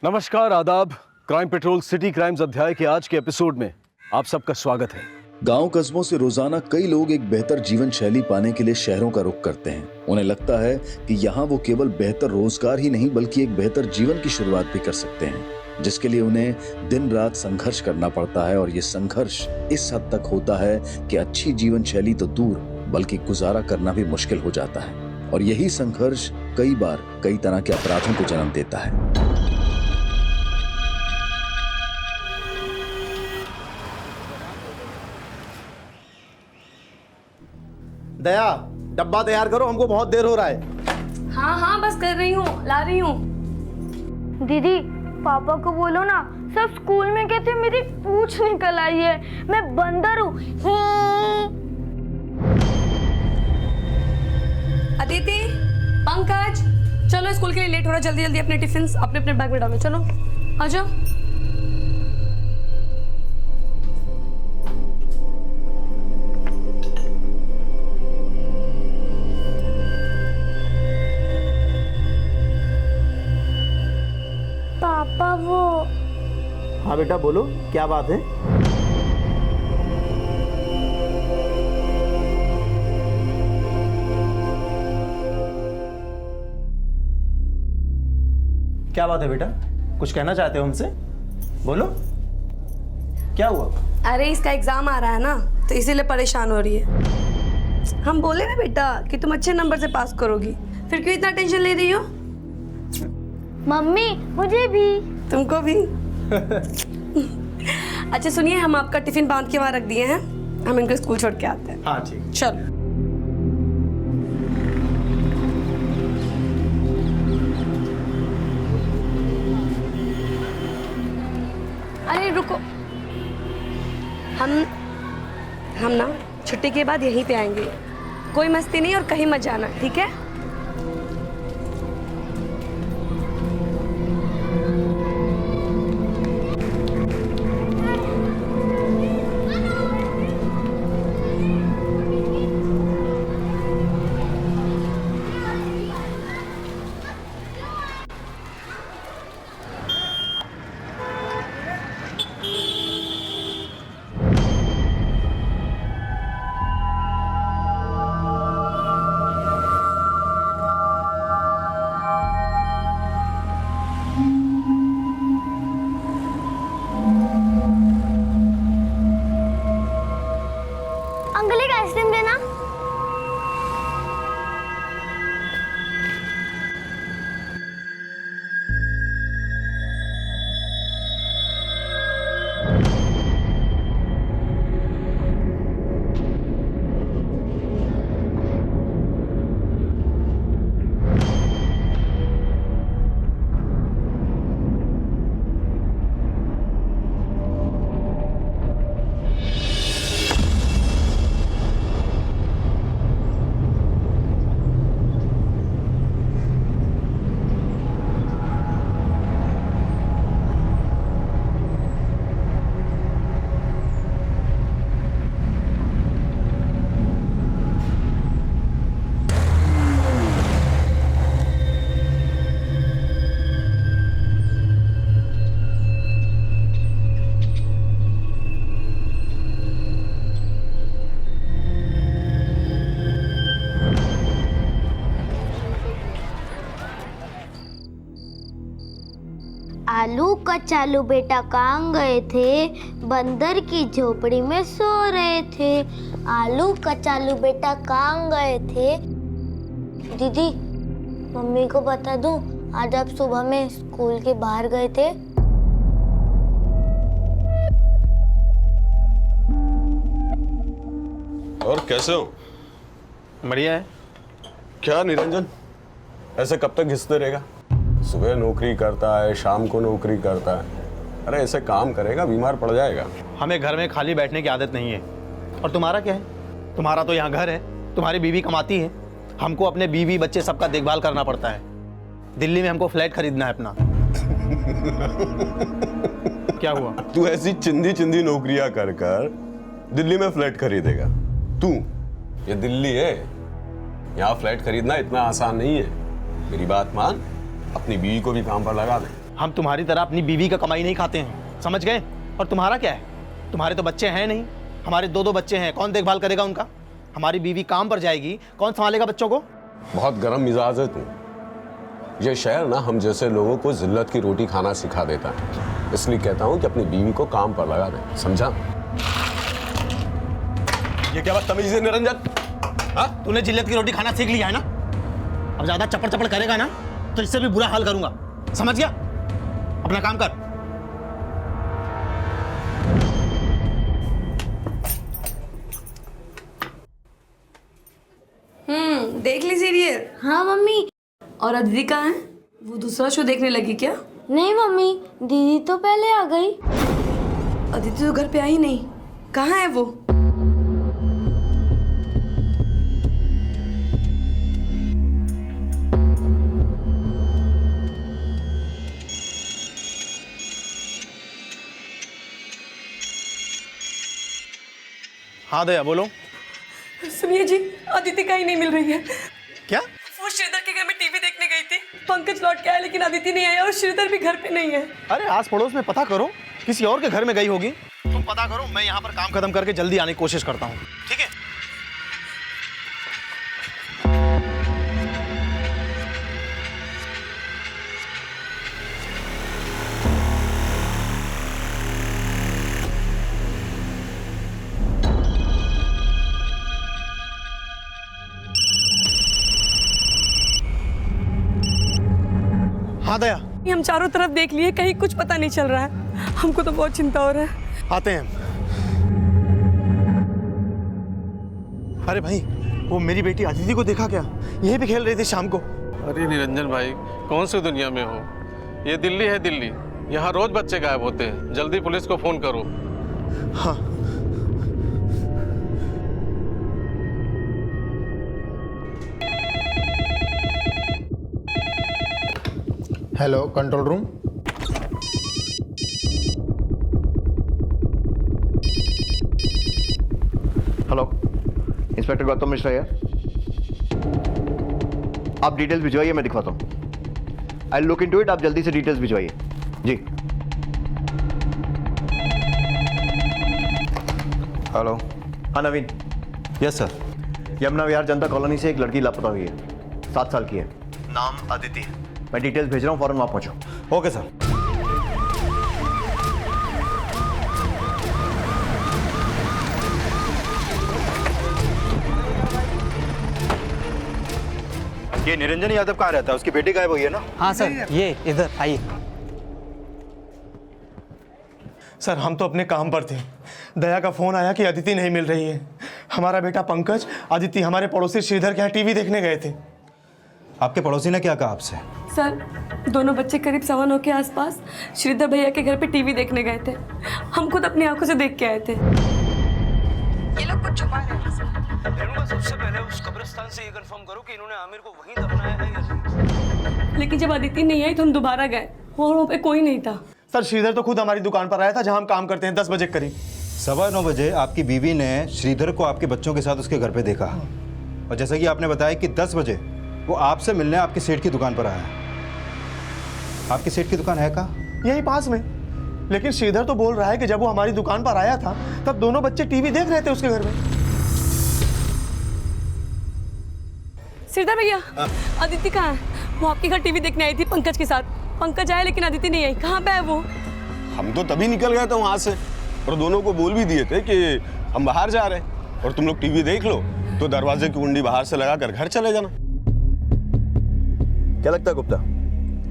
नमस्कार, आदाब। Crime petrol city crimes अध्याय के आज के एपिसोड में आप सबका स्वागत है। गांव कस्बों से रोजाना कई लोग एक बेहतर जीवन शैली पाने के लिए शहरों का रुख करते हैं। उन्हें लगता है कि यहाँ वो केवल बेहतर रोजगार ही नहीं बल्कि एक बेहतर जीवन की शुरुआत भी कर सकते हैं, जिसके लिए उन्हें दिन रात संघर्ष करना पड़ता है। और ये संघर्ष इस हद तक होता है कि अच्छी जीवन शैली तो दूर बल्कि गुजारा करना भी मुश्किल हो जाता है। और यही संघर्ष कई बार कई तरह के अपराधों को जन्म देता है। दया, डब्बा तैयार करो, हमको बहुत देर हो रहा है। हाँ हाँ बस कर रही हूँ, ला रही हूँ। दीदी, पापा को बोलो ना, सब स्कूल में कहते मेरी पूंछ निकल आई है, मैं बंदर हूँ। अदिति, पंकज, चलो स्कूल के लिए लेट हो रहा है, जल्दी जल्दी अपने टिफिन अपने अपने बैग में डालो। चलो आ जाओ। पापा वो हाँ बेटा बोलो, क्या बात है? क्या बात है बेटा, कुछ कहना चाहते हो हमसे? बोलो, क्या हुआ? अरे इसका एग्जाम आ रहा है ना, तो इसीलिए परेशान हो रही है। हम बोले ना बेटा कि तुम अच्छे नंबर से पास करोगी, फिर क्यों इतना टेंशन ले रही हो? मम्मी, मुझे भी। तुमको भी। अच्छा सुनिए, हम आपका टिफिन बांध के वहां रख दिए हैं, हम इनको स्कूल छोड़ के आते हैं। हाँ ठीक। चलो। अरे रुको, हम ना छुट्टी के बाद यहीं पे आएंगे। कोई मस्ती नहीं और कहीं मत जाना, ठीक है? अंकल एक आइसक्रीम देना। आलू कचालू बेटा कहाँ गए थे? बंदर की झोपड़ी में सो रहे थे। आलू कचालू बेटा कहाँ गए थे? दीदी, मम्मी को बता दूं, आज आप सुबह में स्कूल के बाहर गए थे। और कैसे हो? बढ़िया है। क्या निरंजन, ऐसे कब तक घिसते रहेगा? सुबह नौकरी करता है, शाम को नौकरी करता है। अरे ऐसे काम करेगा बीमार पड़ जाएगा। हमें घर में खाली बैठने की आदत नहीं है। और तुम्हारा क्या है? तुम्हारा तो यहाँ घर है, तुम्हारी बीवी कमाती है, हमको अपने बीवी बच्चे सबका देखभाल करना पड़ता है। दिल्ली में हमको फ्लैट खरीदना है अपना। क्या हुआ? तू ऐसी चिंदी चिंदी नौकरियां कर कर दिल्ली में फ्लैट खरीदेगा? तू, ये दिल्ली है, यहाँ फ्लैट खरीदना इतना आसान नहीं है। मेरी बात मान, अपनी बीवी को भी काम पर लगा दे। हम तुम्हारी तरह अपनी बीवी का कमाई नहीं खाते हैं, समझ गए? और तुम्हारा क्या है? तुम्हारे तो बच्चे हैं नहीं, हमारे 2-2 बच्चे हैं, कौन देखभाल करेगा उनका? हमारी बीवी काम पर जाएगी, कौन संभालेगा बच्चों को? बहुत गर्म मिजाज है तू। ये शहर ना हम जैसे लोगों को जिल्लत की रोटी खाना सिखा देता है, इसलिए कहता हूँ कि अपनी बीवी को काम पर लगा दे, समझा? ये क्या बदतमीजी है निरंजन? हाँ? तूने जिल्लत की रोटी खाना सीख लिया है ना? अब ज्यादा चपड़ चपड़ करेगा ना तो इससे भी बुरा हाल करूंगा, समझ गया? अपना काम कर। देख ली सीरियल? हाँ मम्मी। और अदिति कहाँ है? वो दूसरा शो देखने लगी क्या? नहीं मम्मी, दीदी तो पहले आ गई। अदिति तो घर पे आई नहीं, कहाँ है वो? हाँ दया बोलो। सुनिए जी, अदिति कहीं नहीं मिल रही है। क्या? वो श्रीधर के घर में टीवी देखने गई थी, पंकज लौट के आया लेकिन अदिति नहीं आई और श्रीधर भी घर पे नहीं है। अरे आस पड़ोस में पता करो, किसी और के घर में गई होगी। तुम पता करो, मैं यहाँ पर काम खत्म करके जल्दी आने की कोशिश करता हूँ, ठीक है? हाँ दया, हम चारों तरफ देख लिए, कहीं कुछ पता नहीं चल रहा है। हमको तो बहुत चिंता हो रहा है। आते हैं। अरे भाई, वो मेरी बेटी अदिति को देखा क्या? यहीं पे खेल रही थी शाम को। अरे निरंजन भाई, कौन सी दुनिया में हो? ये दिल्ली है दिल्ली, यहाँ रोज बच्चे गायब होते हैं। जल्दी पुलिस को फोन करो। हाँ। Hello, control room. Hello, inspector Gautam Mishra है। आप डिटेल्स भिजवाइए, मैं दिखवाता हूँ। आई लुक इनटू इट, आप जल्दी से डिटेल्स भिजवाइए। जी। हेलो। हाँ Naveen. Yes sir. Yamuna Vihar Janata colony से एक लड़की लापता हुई है, 7 साल की है, नाम अदिति है। मैं डिटेल्स भेज रहा हूँ, फौरन वहाँ पहुँचो। Okay sir. ये निरंजन यादव कहाँ रहता है? उसकी बेटी गायब हुई है ना? हाँ सर, ये इधर आइए। सर, हम तो अपने काम पर थे। दया का फोन आया कि अदिति नहीं मिल रही है। हमारा बेटा पंकज, अदिति हमारे पड़ोसी श्रीधर के यहाँ टीवी देखने गए थे। आपके पड़ोसी ने क्या कहा आपसे? सर, दोनों बच्चे करीब 9:15 के आसपास श्रीधर भैया के घर पे टीवी देखने गए थे। हम खुद अपनी आंखों से देख के आए थे। ये लोग कुछ छुपा रहे हैं सर। रेणुका, सबसे पहले उस कब्रिस्तान से ये कंफर्म करो कि इन्होंने आमिर को वहीं दफनाया है या नहीं। लेकिन जब अदिति नहीं आई तो हम दोबारा गए, वहाँ पे कोई नहीं था। सर, श्रीधर तो खुद हमारी दुकान पर आया था जहाँ हम काम करते हैं, 10 बजे करीब। 9:15 बजे आपकी बीवी ने श्रीधर को आपके बच्चों के साथ उसके घर पे देखा, और जैसा कि आपने बताया कि 10 बजे वो आपसे मिलने आपके सेठ की दुकान पर आया। आपकी सेठ की दुकान है कहाँ? यही पास में। लेकिन श्रीधर तो बोल रहा है कि जब वो हमारी दुकान पर आया था तब दोनों बच्चे टीवी देख रहे थे उसके घर में। श्रीधर भैया, अदिति कहाँ है? वो आपके घर टीवी देखने आई थी पंकज के साथ। पंकज आया लेकिन अदिति नहीं आई, कहाँ पे है वो? हम तो तभी निकल गए थे वहां से, और दोनों को बोल भी दिए थे कि हम बाहर जा रहे हैं और तुम लोग टीवी देख लो, तो दरवाजे की कुंडी बाहर से लगाकर घर चले जाना। क्या लगता है गुप्ता,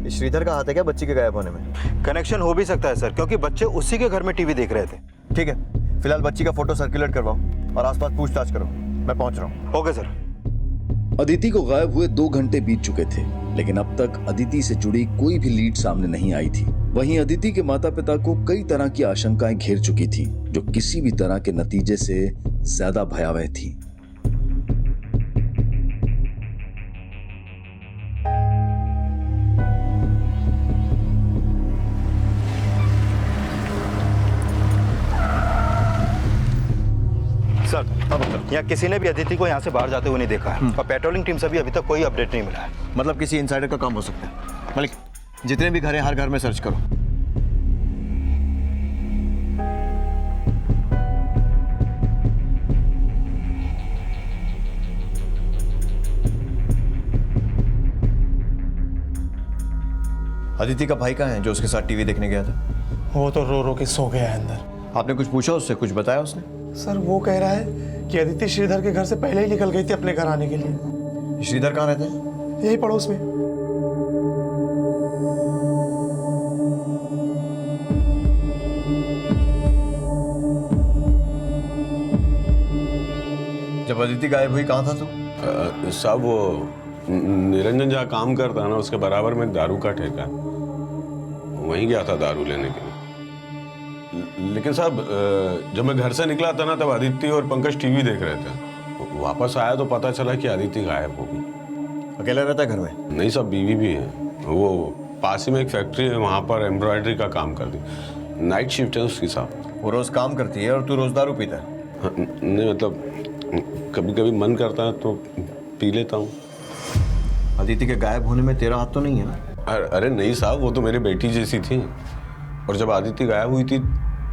ये श्रीधर का हाथ है क्या बच्ची के गायब होने में? कनेक्शन हो भी सकता है सर, क्योंकि बच्चे उसी के घर में टीवी देख रहे थे। ठीक है, फिलहाल बच्ची का फोटो सर्कुलेट करवाओ और आसपास पूछताछ करो। मैं पहुंच रहा हूँ। Okay sir. अदिति को गायब हुए 2 घंटे बीत चुके थे, लेकिन अब तक अदिति से जुड़ी कोई भी लीड सामने नहीं आई थी। वहीं अदिति के माता पिता को कई तरह की आशंकाएं घेर चुकी थीं, जो किसी भी तरह के नतीजे से ज्यादा भयावह थी। सर, यहाँ किसी ने भी अदिति को यहाँ से बाहर जाते हुए नहीं देखा है, और पेट्रोलिंग टीम से भी अभी तक कोई अपडेट नहीं मिला है। मतलब किसी इनसाइडर का काम हो सकता है। मलिक, जितने भी घर हैं हर घर में सर्च करो। अदिति का भाई कहाँ है जो उसके साथ टीवी देखने गया था? वो तो रो रो के सो गया है अंदर। आपने कुछ पूछा उससे, कुछ बताया उसने? सर वो कह रहा है कि अदिति श्रीधर के घर से पहले ही निकल गई थी अपने घर आने के लिए। श्रीधर कहाँ रहते हैं? यही पड़ोस में। जब अदिति गायब हुई कहाँ था तू? साहब वो निरंजन जहाँ काम करता है ना उसके बराबर में दारू का ठेका है, वहीं गया था दारू लेने के लिए। लेकिन साहब जब मैं घर से निकला था ना तब आदित्य और पंकज टीवी देख रहे थे। वापस आया तो पता चला कि आदित्य गायब हो गई। अकेला रहता है घर में? नहीं साहब, बीवी भी है। वो पास ही में एक फैक्ट्री है, वहाँ पर एम्ब्रॉयडरी का काम करती, नाइट शिफ्ट है उसकी साहब। वो रोज काम करती है और तू रोज दारू पीता है? हाँ, नहीं मतलब कभी कभी मन करता है तो पी लेता हूँ। अदिति के गायब होने में तेरा हाथ तो नहीं है ना? अरे नहीं साहब, वो तो मेरी बेटी जैसी थी। और जब आदित्य गायब हुई थी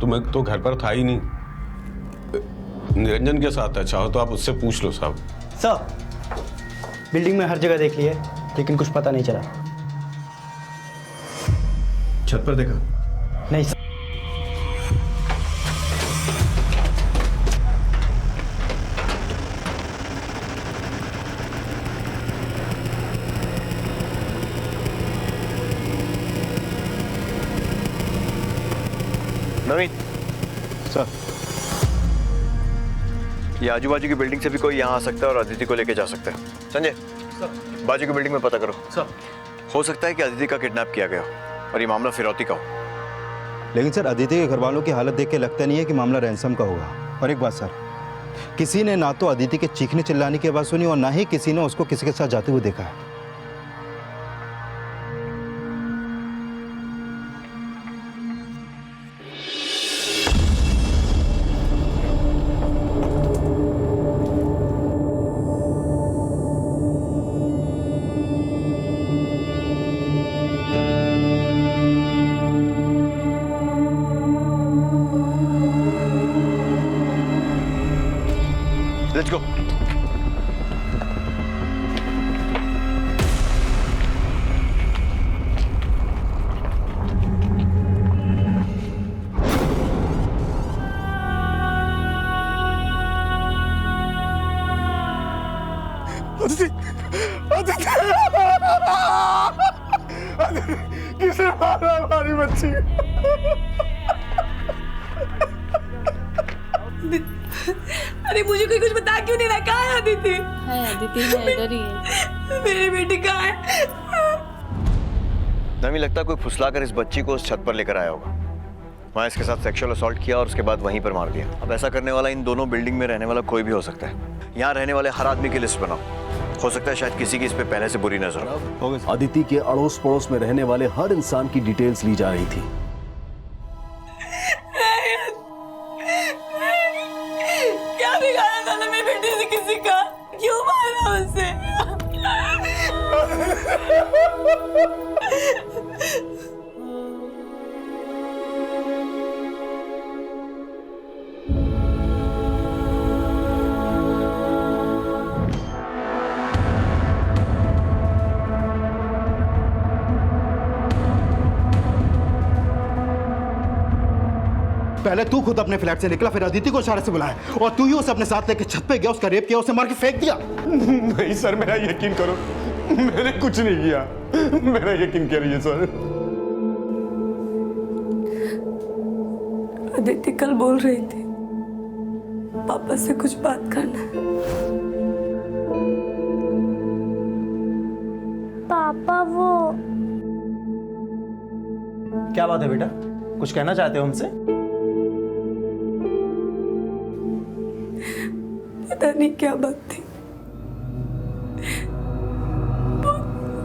तो मैं तो घर पर था ही नहीं, निरंजन के साथ था। चाहो तो आप उससे पूछ लो साहब। सर बिल्डिंग में हर जगह देख लिया लेकिन कुछ पता नहीं चला। छत पर देखा? नहीं सर। नवीन सर, ये आजू बाजू की बिल्डिंग से भी कोई यहाँ आ सकता है और अदिति को लेके जा सकता है। संजय बाजू की बिल्डिंग में पता करो। सर हो सकता है कि अदिति का किडनैप किया गया हो और ये मामला फिरौती का हो। लेकिन सर अदिति के घर वालों की हालत देख के लगता नहीं है कि मामला रैंसम का होगा। और एक बात सर, किसी ने ना तो अदिति के चीखने चिल्लाने की आवाज़ सुनी और ना ही किसी ने उसको किसी के साथ जाते हुए देखा है। Let's go. किसे मारा हमारी बच्ची? अरे मुझे कोई कुछ बता क्यों नहीं रहा? कहाँ है अदिति? अदिति है, इधर ही है। मेरी बेटी कहाँ है? नवीन लगता है कोई फुसलाकर इस बच्ची को उस छत पर लेकर आया होगा। वहाँ इसके साथ सेक्सुअल असॉल्ट किया और उसके बाद वहीं पर मार दिया। अब ऐसा करने वाला इन दोनों बिल्डिंग में रहने वाला कोई भी हो सकता है। यहाँ रहने वाले हर आदमी की लिस्ट बनाओ। हो सकता है शायद किसी की इस पे पहले से बुरी नजर हो। आदिति के अड़ोस पड़ोस में रहने वाले हर इंसान की डिटेल्स ली जा रही थी। क्या बिगाड़ा था ना मेरी बेटी से? किसी का क्यों मारा उसे? पहले तू खुद अपने फ्लैट से निकला, फिर अदिति को इशारे से बुलाया और तू ही उसे अपने साथ लेके छत पे गया, उसका रेप किया, उसे मार के फेंक दिया। नहीं सर, मेरा यकीन करो, मैंने कुछ नहीं किया। मेरा यकीन करिए सर। अदिति कल बोल रही थी पापा से कुछ बात करना है। पापा वो क्या बात है बेटा, कुछ कहना चाहते हो हमसे? पता नहीं क्या बात थी,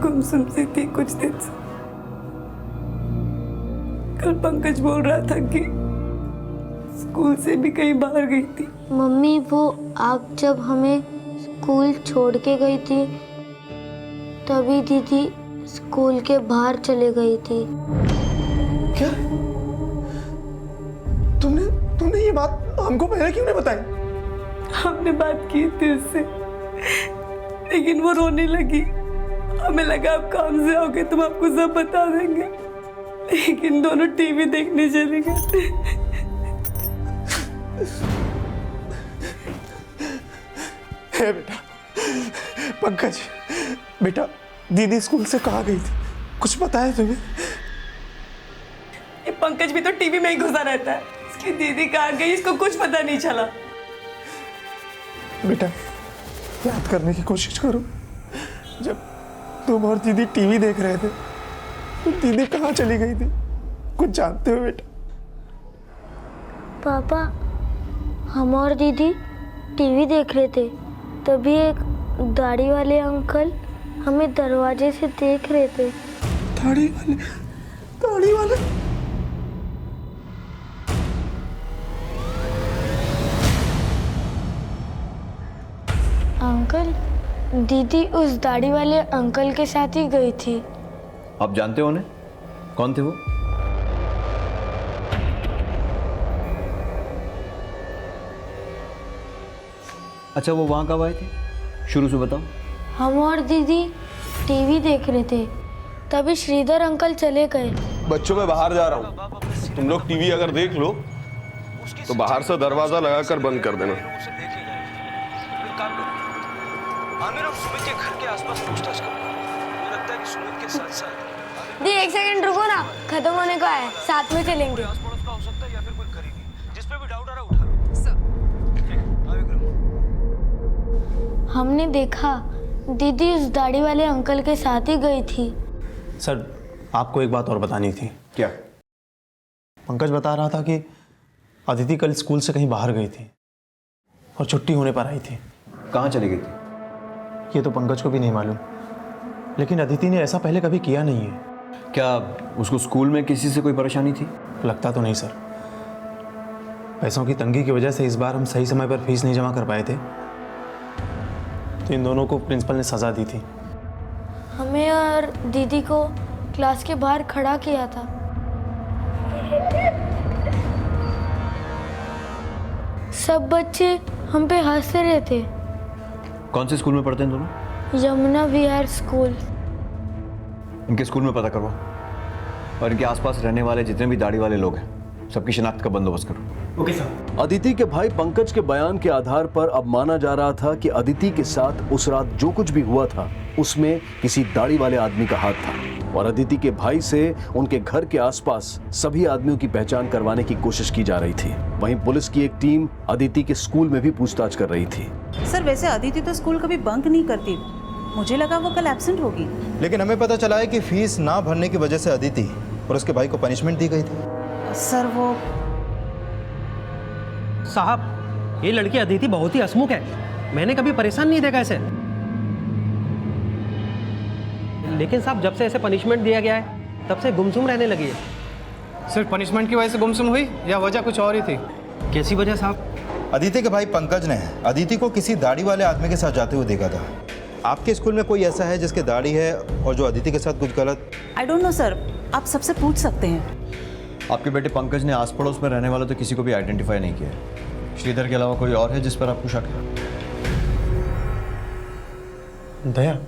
गुमसुम सी थी कुछ दिन से। कल पंकज बोल रहा था कि स्कूल से भी कहीं बाहर गई थी। मम्मी वो आप जब हमें स्कूल छोड़ के गई थी तभी दीदी स्कूल के बाहर चले गई थी। क्या? तुमने ये बात हमको पहले क्यों नहीं बताई? हमने बात की थी उससे, लेकिन वो रोने लगी। हमें लगा आप काम से आओगे तुम आपको सब बता देंगे, लेकिन दोनों टीवी देखने चले गए। हे बेटा, पंकज बेटा, दीदी स्कूल से कहाँ गई थी? कुछ पता है तुम्हें? ये पंकज भी तो टीवी में ही घुसा रहता है। इसकी दीदी कहाँ गई इसको कुछ पता नहीं चला। बेटा याद करने की कोशिश करो, जब तुम और दीदी टीवी देख रहे थे तो दीदी कहाँ चली गई थी? कुछ जानते हो बेटा? पापा, हम और दीदी टीवी देख रहे थे, तभी एक दाढ़ी वाले अंकल हमें दरवाजे से देख रहे थे। दाढ़ी वाले? अंकल, दीदी उस दाढ़ी वाले अंकल के साथ ही गई थी। आप जानते हो उन्हें? कौन थे वो? अच्छा, वो वहाँ कब आए थे? शुरू से बताओ। हम और दीदी टीवी देख रहे थे, तभी श्रीधर अंकल चले गए। बच्चों मैं बाहर जा रहा हूँ, तुम लोग टीवी अगर देख लो तो बाहर से दरवाजा लगाकर बंद कर देना। दी एक सेकंड रुको ना, खत्म होने को है, साथ में चलेंगे। हमने देखा दीदी उस दाढ़ी वाले अंकल के साथ ही गई थी। सर, आपको एक बात और बतानी थी। क्या? पंकज बता रहा था कि अदिति कल स्कूल से कहीं बाहर गई थी और छुट्टी होने पर आई थी। कहाँ चली गई थी? ये तो पंकज को भी नहीं मालूम, लेकिन अदिति ने ऐसा पहले कभी किया नहीं है। क्या उसको स्कूल में किसी से कोई परेशानी थी? लगता तो नहीं सर। पैसों की तंगी की वजह से इस बार हम सही समय पर फीस नहीं जमा कर पाए थे, तो इन दोनों को प्रिंसिपल ने सजा दी थी। हमें और दीदी को क्लास के बाहर खड़ा किया था। सब बच्चे हम पे हंस रहे थे। कौन से स्कूल में पढ़ते हैं दोनों? यमुना विहार स्कूल। इनके स्कूल में पता करवाओ और इनके आसपास रहने वाले जितने भी दाढ़ी वाले लोग हैं सबकी शिनाख्त का बंदोबस्त करो। Okay sir. अदिति के भाई पंकज के बयान के आधार पर अब माना जा रहा था कि अदिति के साथ उस रात जो कुछ भी हुआ था उसमें किसी दाढ़ी वाले आदमी का हाथ था, और अदिति के भाई से उनके घर के आसपास सभी आदमियों की पहचान करवाने की कोशिश की जा रही थी। वहीं पुलिस की एक टीम अदिति के स्कूल में भी पूछताछ कर रही थी। सर, वैसे अदिति तो स्कूल कभी बंक नहीं करती, मुझे लगा वो कल एब्सेंट होगी। लेकिन हमें पता चला है कि फीस ना भरने की वजह से अदिति और उसके भाई को पनिशमेंट दी गई थी। सर वो साहब, ये लड़की अदिति बहुत ही हंसमुख है, मैंने कभी परेशान नहीं देखा ऐसे। लेकिन साहब, जब से ऐसे पनिशमेंट दिया गया है तब से गुमसुम रहने लगी है। सिर्फ पनिशमेंट की वजह से गुमसुम हुई या वजह कुछ और ही थी? कैसी वजह साहब? अदिति के भाई पंकज ने अदिति को किसी दाढ़ी वाले आदमी के साथ जाते हुए देखा था। आपके स्कूल में कोई ऐसा है जिसके दाढ़ी है और जो अदिति के साथ कुछ गलत? आई डोंट नो सर, आप सबसे पूछ सकते हैं। आपके बेटे पंकज ने आस पड़ोस में रहने वाले तो किसी को भी आइडेंटिफाई नहीं किया है। श्रीधर के अलावा कोई और है जिस पर आपको शक है? दया,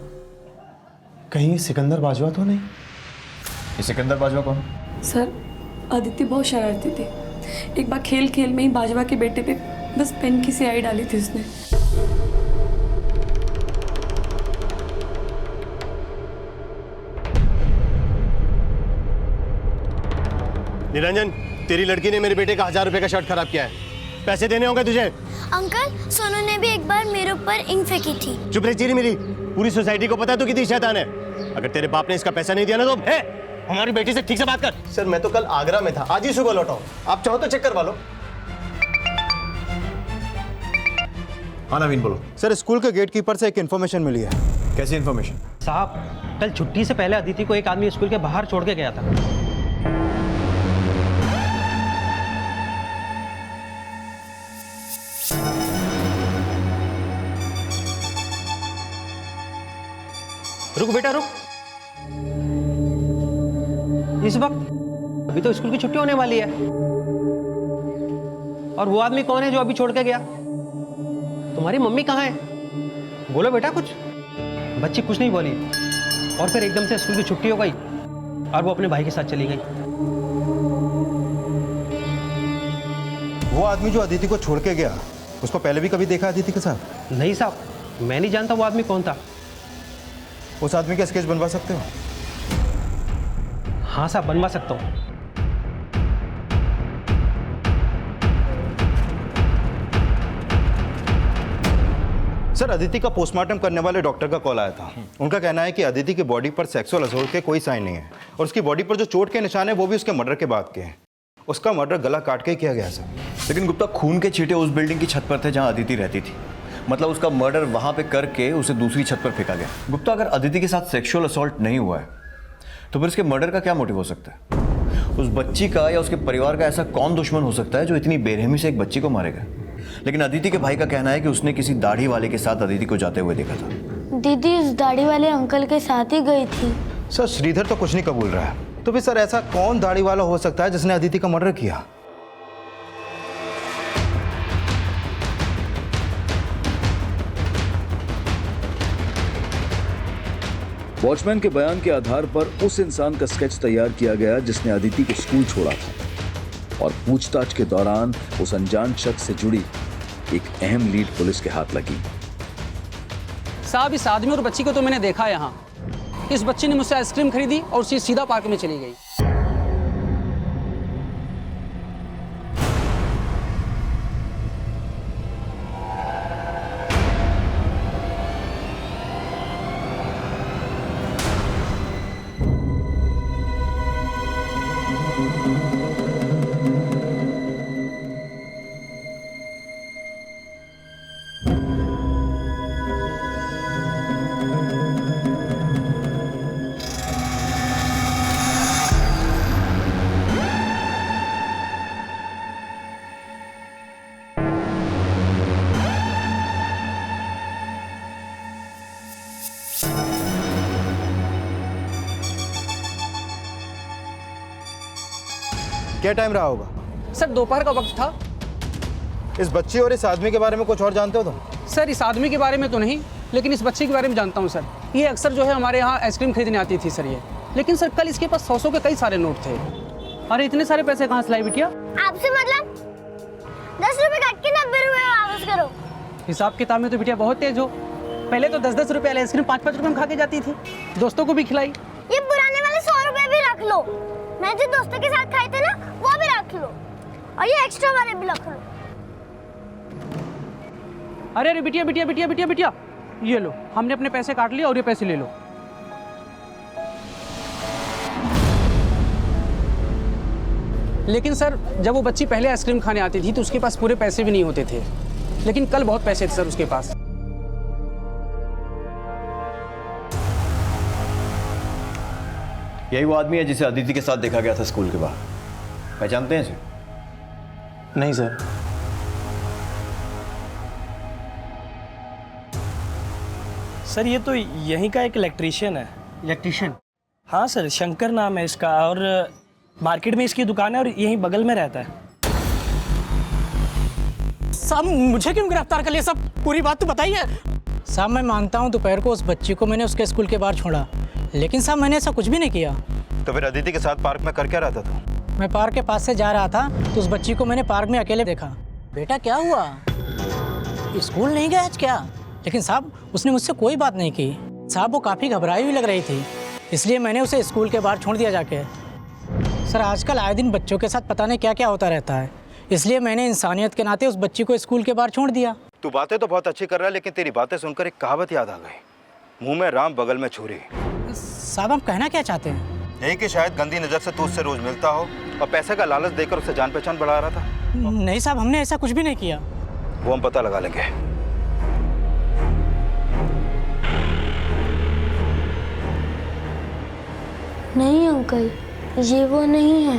कहीं सिकंदर बाजवा तो नहीं? ये सिकंदर बाजवा कौन? सर, अदिति बहुत शरारती थी। एक बार खेल खेल में ही बाजवा के बेटे पे बस पेन की स्याही डाली थी उसने। निरंजन, तेरी लड़की ने मेरे बेटे का 1000 रुपए का शर्ट खराब किया है, पैसे देने होंगे तुझे। अंकल, सोनू ने भी एक बार मेरे ऊपर इंक फेंकी थी। चुप रह चीरी मिली, पूरी सोसाइटी को पता है तू कितनी शैतान है। अगर तेरे बाप ने इसका पैसा नहीं दिया ना तो हमारी बेटी से ठीक से बात कर। सर, मैं तो कल आगरा में था, आज ही सुबह लौटा हूं, आप चाहो तो चेक करवा लो। हाँ नवीन, बोलो। सर, स्कूल के गेट कीपर से एक इन्फॉर्मेशन मिली है। कैसी इन्फॉर्मेशन? साहब, कल छुट्टी से पहले अदिति को एक आदमी स्कूल के बाहर छोड़ के गया था। रुक बेटा रुक। इस वक्त? अभी तो स्कूल की छुट्टी होने वाली है। और वो आदमी कौन है जो अभी छोड़ के गया? तुम्हारी मम्मी कहाँ है? बोलो बेटा कुछ। बच्ची कुछ नहीं बोली और फिर एकदम से स्कूल की छुट्टी हो गई और वो अपने भाई के साथ चली गई। वो आदमी जो अदिति को छोड़ के गया, उसको पहले भी कभी देखा अदिति के साथ? नहीं साहब, मैं नहीं जानता वो आदमी कौन था। उस आदमी का स्केच बनवा सकते हो? हाँ साहब, बनवा सकता हूँ। सर, अदिति का पोस्टमार्टम करने वाले डॉक्टर का कॉल आया था। उनका कहना है कि अदिति की बॉडी पर सेक्सुअल असॉल्ट के कोई साइन नहीं है और उसकी बॉडी पर जो चोट के निशान है वो भी उसके मर्डर के बाद के हैं। उसका मर्डर गला काट के ही किया गया सर। लेकिन गुप्ता, खून के छींटे उस बिल्डिंग की छत पर थे जहां अदिति रहती थी। मतलब उसका मर्डर वहां पे करके उसे दूसरी छत पर फेंका गया। गुप्ता, अगर अदिति के साथ सेक्सुअल असॉल्ट नहीं हुआ है तो फिर इसके मर्डर का क्या मोटिव हो सकता है? उस बच्ची का या उसके परिवार का ऐसा कौन दुश्मन हो सकता है जो इतनी बेरहमी से एक बच्ची को मारेगा? लेकिन अदिति के भाई का कहना है कि उसने किसी दाढ़ी वाले के साथ अदिति को जाते हुए देखा था। दीदी उस दाढ़ी वाले अंकल के साथ ही गई थी। सर, श्रीधर तो कुछ नहीं कबूल रहा है। तो फिर सर ऐसा कौन दाढ़ी वाला हो सकता है जिसने अदिति का मर्डर किया? वॉचमैन के बयान के आधार पर उस इंसान का स्केच तैयार किया गया जिसने अदिति को स्कूल छोड़ा था और पूछताछ के दौरान उस अनजान शख्स से जुड़ी एक अहम लीड पुलिस के हाथ लगी। साहब, इस आदमी और बच्ची को तो मैंने देखा यहाँ। इस बच्ची ने मुझसे आइसक्रीम खरीदी और सीधा पार्क में चली गई। क्या टाइम रहा होगा? सर, दोपहर का वक्त था। इस बच्ची और इस आदमी के बारे में कुछ और जानते हो तुम? सर, इस आदमी के बारे में तो नहीं, लेकिन इस बच्ची के बारे में जानता हूँ सर। ये अक्सर जो है हमारे यहाँ आइसक्रीम खरीदने आती थी सर ये। लेकिन सर कल इसके पास 100 के कई सारे नोट थे। अरे इतने सारे पैसे कहाँ से लाई बिटिया? आपसे मतलब 10 रुपए काट के 90 रुपए वापस करो। हिसाब किताब में तो बिटिया बहुत तेज हो। पहले तो 10-10 रुपए वाली आइसक्रीम 5-5 रुपए में खा के जाती थी, दोस्तों को भी खिलाई। ये पुराने वाले 100 रुपए भी रख लो। मैं जो दोस्तों के साथ खाए थे ना वो भी रख लो और ये एक्स्ट्रा वाले भी रख लो। अरे अरे बिटिया बिटिया बिटिया बिटिया बिटिया, ये लो, हमने अपने पैसे काट लिए और ये पैसे ले लो। लेकिन सर जब वो बच्ची पहले आइसक्रीम खाने आती थी तो उसके पास पूरे पैसे भी नहीं होते थे, लेकिन कल बहुत पैसे थे सर उसके पास। यही वो आदमी है जिसे अदिति के साथ देखा गया था स्कूल के बाहर। पहचानते हैं इसे? नहीं सर। सर ये तो यहीं का एक इलेक्ट्रीशियन है। इलेक्ट्रीशियन? हाँ सर, शंकर नाम है इसका और मार्केट में इसकी दुकान है और यहीं बगल में रहता है। साहब मुझे क्यों गिरफ्तार कर लिया? सब पूरी बात तो बताइए। साहब मैं मानता हूँ दोपहर को उस बच्ची को मैंने उसके स्कूल के बाहर छोड़ा, लेकिन साहब मैंने ऐसा कुछ भी नहीं किया। तो फिर अदिति के साथ पार्क में कर क्या रहा था तू? मैं पार्क के पास से जा रहा था तो उस बच्ची को मैंने पार्क में अकेले देखा। बेटा क्या हुआ, स्कूल नहीं गया आज क्या? लेकिन साहब उसने मुझसे कोई बात नहीं की। साहब वो काफ़ी घबराई हुई लग रही थी, इसलिए मैंने उसे स्कूल के बाहर छोड़ दिया जाके। सर आजकल आए दिन बच्चों के साथ पता नहीं क्या क्या होता रहता है, इसलिए मैंने इंसानियत के नाते उस बच्ची को स्कूल के बाहर छोड़ दिया। तू बातें तो बहुत अच्छी कर रहा है, लेकिन तेरी बातें सुनकर एक कहावत याद आ गई, मुंह में राम बगल में छुरी। साहब आप कहना क्या चाहते हैं? यही कि शायद गंदी नज़र से तू उससे रोज मिलता हो और पैसे का लालच देकर उससे जान पहचान बढ़ा रहा था। नहीं साहब हमने ऐसा कुछ भी नहीं किया। वो हम पता लगा लेंगे। नहीं अंकल, ये वो नहीं है।